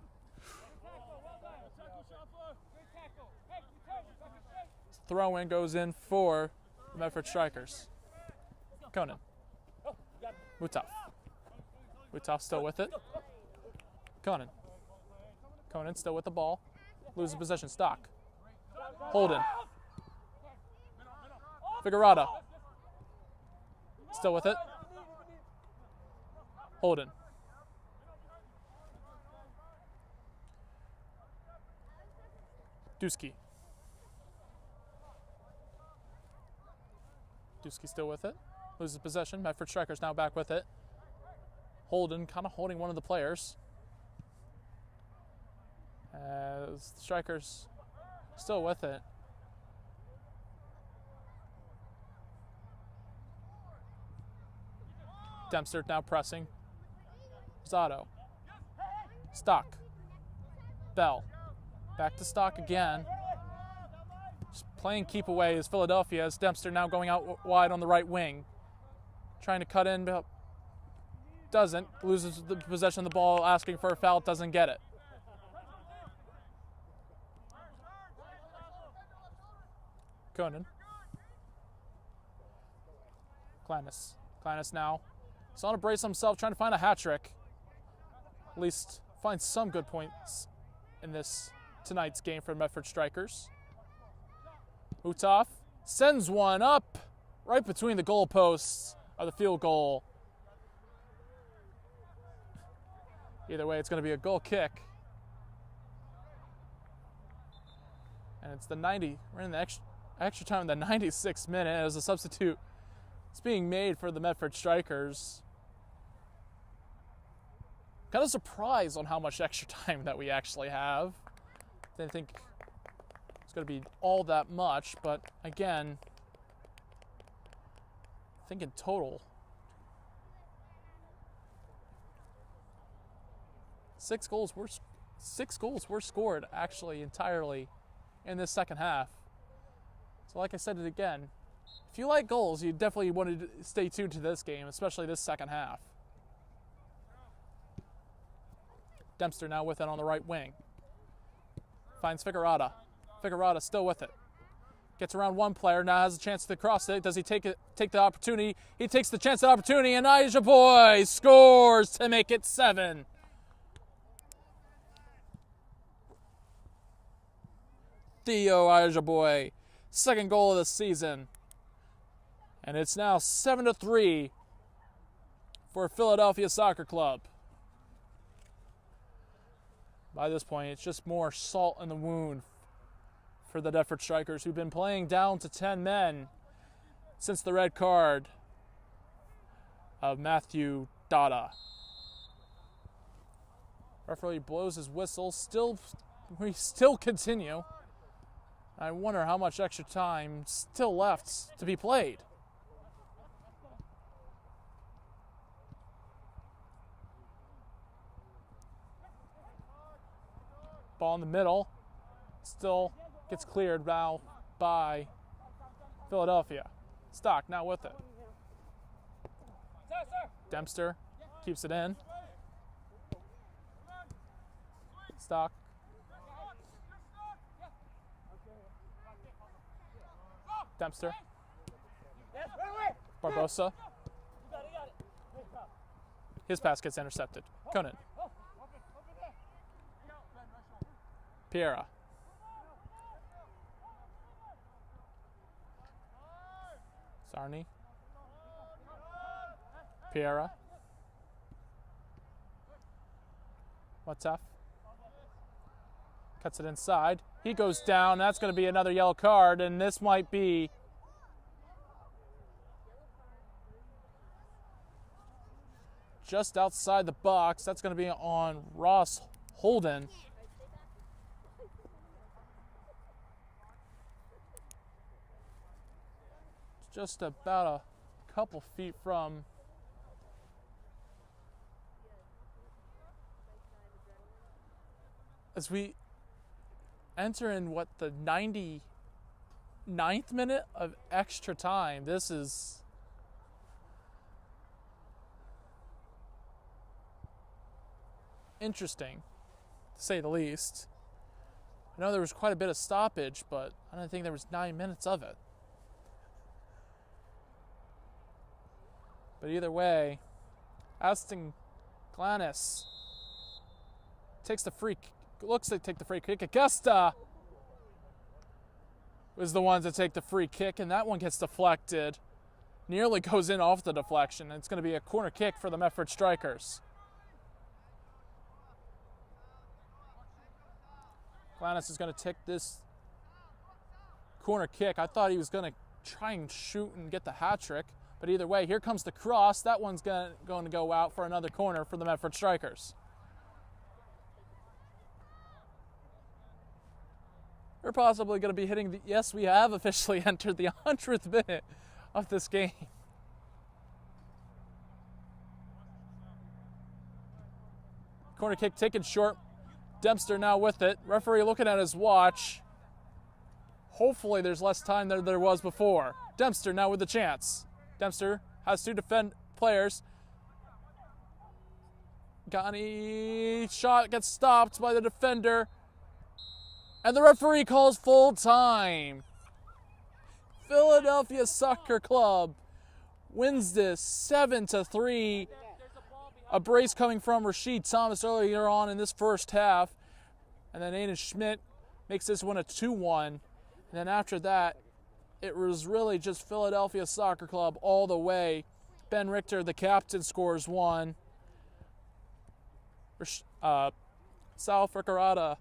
Throw-in goes in for the Medford Strikers. Conan. Mutaf. Mutaf still with it. Conan. Conan still with the ball. Loses possession. Stock. Holden. Figueroa. Still with it. Holden. Dusky. Dusky still with it. Loses possession. Medford Strikers now back with it. Holden kind of holding one of the players. As the Strikers still with it. Dempster now pressing. Zotto. Stock. Bell. Back to Stock again. Just playing keep away is Philadelphia as Dempster now going out wide on the right wing. Trying to cut in, but doesn't. Loses the possession of the ball, asking for a foul, doesn't get it. Conan. Clannis. Clannis now. He's on a brace himself, trying to find a hat trick. At least find some good points in this tonight's game for the Medford Strikers. Uthoff sends one up right between the goalposts of the field goal. Either way, it's going to be a goal kick. And it's the 90. We're in the extra time in the 96th minute as a substitute. It's being made for the Medford Strikers. Kind of surprised on how much extra time that we actually have. Didn't think it's going to be all that much, but again, I think in total, 6 goals were scored actually entirely in this second half. So like I said it again, if you like goals, you definitely want to stay tuned to this game, especially this second half. Dempster now with it on the right wing. Finds Figueroa. Figueroa still with it. Gets around one player, now has a chance to cross it. Does he take the opportunity? He takes the chance at opportunity, and Aja Boy scores to make it 7. Theo Aja Boy, second goal of the season. And it's now 7-3 for Philadelphia Soccer Club. By this point, it's just more salt in the wound for the Medford Strikers, who've been playing down to 10 men since the red card of Matthew Dada. Referee blows his whistle. We still continue. I wonder how much extra time still left to be played. Ball in the middle. Still gets cleared now by Philadelphia. Stock now with it. Dempster keeps it in. Stock. Dempster. Barbosa. His pass gets intercepted. Conan. Piera. Sarni. Piera. What's cuts it inside. He goes down. That's going to be another yellow card, and this might be just outside the box. That's going to be on Ross Holden. Just about a couple feet from as we enter in the 99th minute of extra time. This is interesting, to say the least. I know there was quite a bit of stoppage, but I don't think there was 9 minutes of it. But either way, Aston Glannis takes the free looks to take the free kick. Augusta was the ones that take the free kick, and that one gets deflected. nearly goes in off the deflection. It's going to be a corner kick for the Medford Strikers. Glannis is going to take this corner kick. I thought he was going to try and shoot and get the hat trick, but either way, here comes the cross. That one's going to go out for another corner for the Medford Strikers. We're possibly going to be hitting the... Yes, we have officially entered the 100th minute of this game. Corner kick taken short. Dempster now with it. Referee looking at his watch. Hopefully there's less time than there was before. Dempster now with the chance. Dempster has two defend players. Ghani shot gets stopped by the defender. And the referee calls full time. Philadelphia Soccer Club wins this 7-3. A brace coming from Rashid Thomas earlier on in this first half. And then Aiden Schmidt makes this one a 2-1. And then after that, it was really just Philadelphia Soccer Club all the way. Ben Richter, the captain, scores one. Sal Fricarata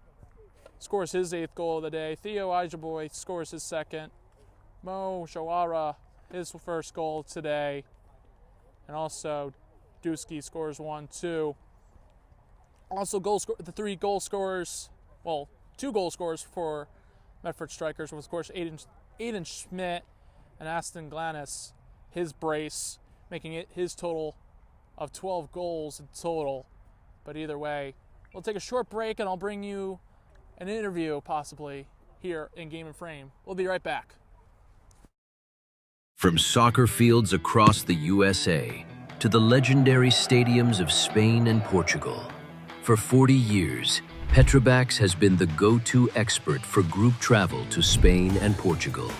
scores his 8th goal of the day. Theo Ijaboy scores his 2nd. Mo Shawara, his 1st goal today. And also Dusky scores 1, too. Also, the 3 goal scorers, well, 2 goal scorers for Medford Strikers was, of course, Aiden Schmidt and Aston Glannis, his brace, making it his total of 12 goals in total. But either way, we'll take a short break and I'll bring you an interview, possibly, here in Game and Frame. We'll be right back. From soccer fields across the USA to the legendary stadiums of Spain and Portugal, for 40 years, Petrobax has been the go-to expert for group travel to Spain and Portugal.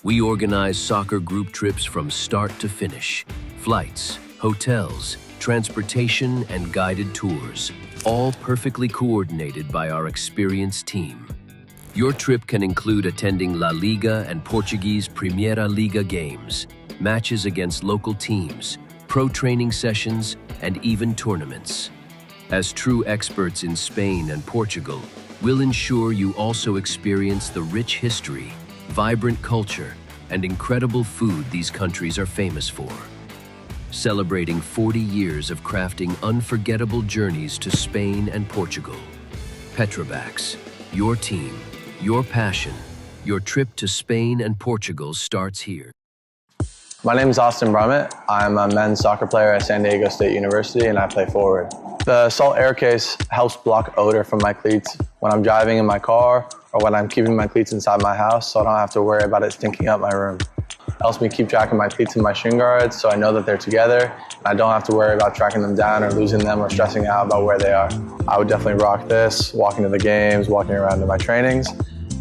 We organize soccer group trips from start to finish, flights, hotels, transportation, and guided tours, all perfectly coordinated by our experienced team. Your trip can include attending La Liga and Portuguese Primeira Liga games, matches against local teams, pro training sessions, and even tournaments. As true experts in Spain and Portugal, we'll ensure you also experience the rich history, vibrant culture, and incredible food these countries are famous for. Celebrating 40 years of crafting unforgettable journeys to Spain and Portugal. Petrobax, your team, your passion, your trip to Spain and Portugal starts here. My name is Austin Brummett. I'm a men's soccer player at San Diego State University and I play forward. The Salt Air Case helps block odor from my cleats when I'm driving in my car or when I'm keeping my cleats inside my house, so I don't have to worry about it stinking up my room. It helps me keep track of my cleats and my shin guards so I know that they're together and I don't have to worry about tracking them down or losing them or stressing out about where they are. I would definitely rock this, walking to the games, walking around to my trainings.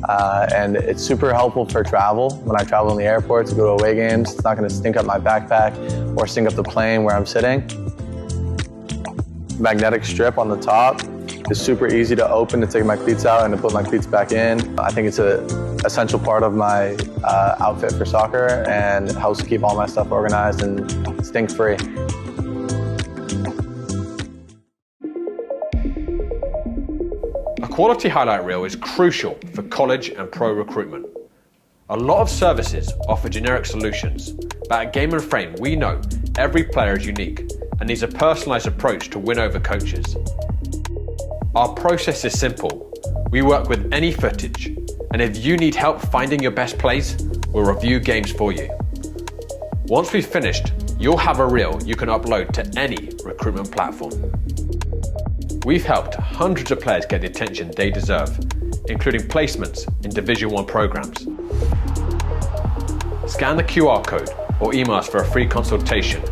And it's super helpful for travel. When I travel in the airport to go to away games, it's not going to stink up my backpack or stink up the plane where I'm sitting. Magnetic strip on the top is super easy to open to take my cleats out and to put my cleats back in. I think it's an essential part of my outfit for soccer and it helps keep all my stuff organized and stink-free. A quality highlight reel is crucial for college and pro recruitment. A lot of services offer generic solutions, but at Game and Frame we know every player is unique and needs a personalised approach to win over coaches. Our process is simple. We work with any footage, and if you need help finding your best plays, we'll review games for you. Once we've finished, you'll have a reel you can upload to any recruitment platform. We've helped hundreds of players get the attention they deserve, including placements in Division 1 programs. Scan the QR code or email us for a free consultation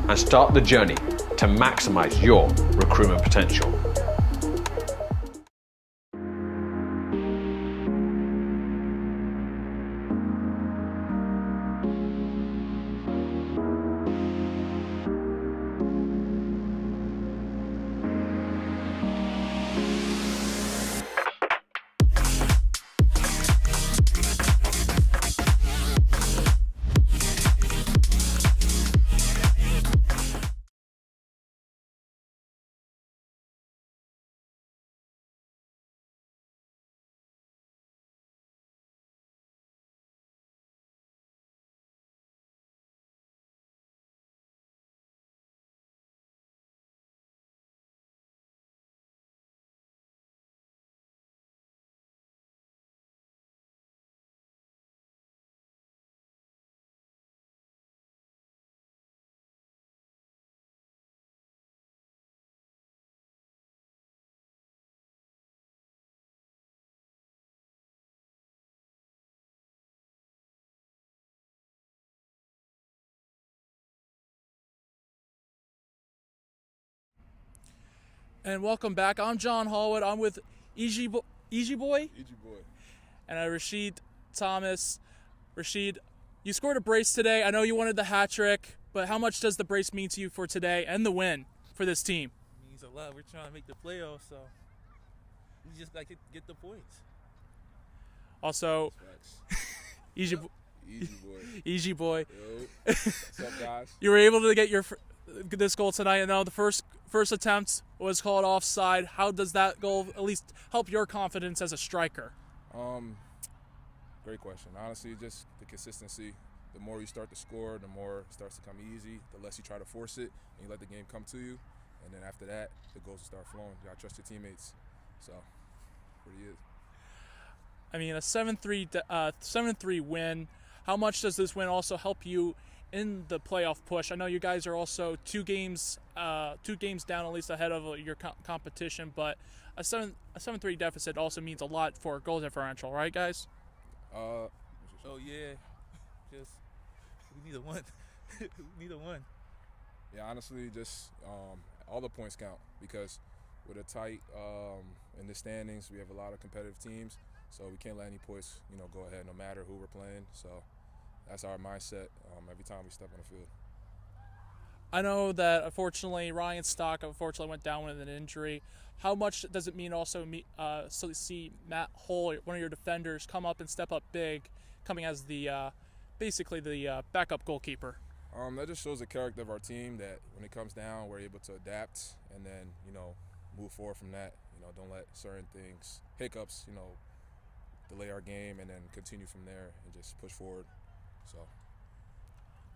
and start the journey to maximize your recruitment potential. And welcome back. I'm John Hallwood. I'm with Easy Boy, Easy boy. and Rashid Thomas. Rashid, you scored a brace today. I know you wanted the hat trick, but how much does the brace mean to you for today and the win for this team? It means a lot. We're trying to make the playoffs, so we just got to get the points. Also, Easy Boy. Easy boy. Yo. What's up, guys? You were able to get this goal tonight. I know the first attempt was called offside. How does that goal at least help your confidence as a striker? Great question. Honestly, just the consistency. The more you start to score, the more it starts to come easy. The less you try to force it, and you let the game come to you. And then after that, the goals will start flowing. You gotta trust your teammates. So, what it is. I mean, a 7-3 win. How much does this win also help you in the playoff push? I know you guys are also two games down, at least ahead of your competition, but a 7-3 deficit also means a lot for goal differential, right, guys? Oh yeah, just we need a win. We need a win. Yeah, honestly, just all the points count because with a tight in the standings, we have a lot of competitive teams, so we can't let any points, go ahead no matter who we're playing. So that's our mindset every time we step on the field. I know that unfortunately Ryan Stock went down with an injury. How much does it mean also so to see Matt Hull, one of your defenders, come up and step up big, coming as the basically the backup goalkeeper? That just shows the character of our team that when it comes down, we're able to adapt and then, move forward from that. Don't let certain things, hiccups, delay our game and then continue from there and just push forward. So.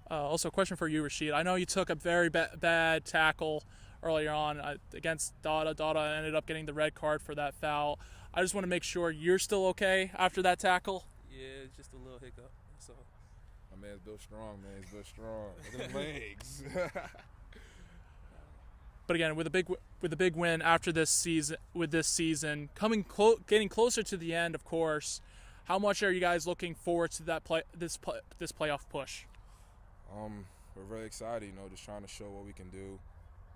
Also, a question for you, Rashid. I know you took a very bad tackle earlier on against Dada. Dada ended up getting the red card for that foul. I just want to make sure you're still okay after that tackle. Yeah, just a little hiccup. So. My man's built strong, man. He's built strong. Look at the legs. But again, with a big win after this season, getting closer to the end, of course. How much are you guys looking forward to this playoff push? We're very excited, just trying to show what we can do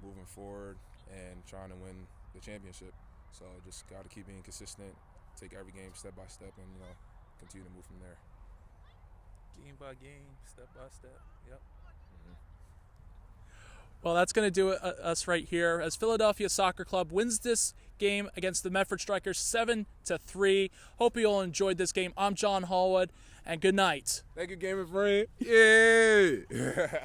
moving forward and trying to win the championship. So just got to keep being consistent, take every game step by step, and continue to move from there. Game by game, step by step. Yep. Well, that's going to do it us right here as Philadelphia Soccer Club wins this game against the Medford Strikers 7-3. Hope you all enjoyed this game. I'm John Hallwood, and good night. Thank you, Game and Frame. Yeah.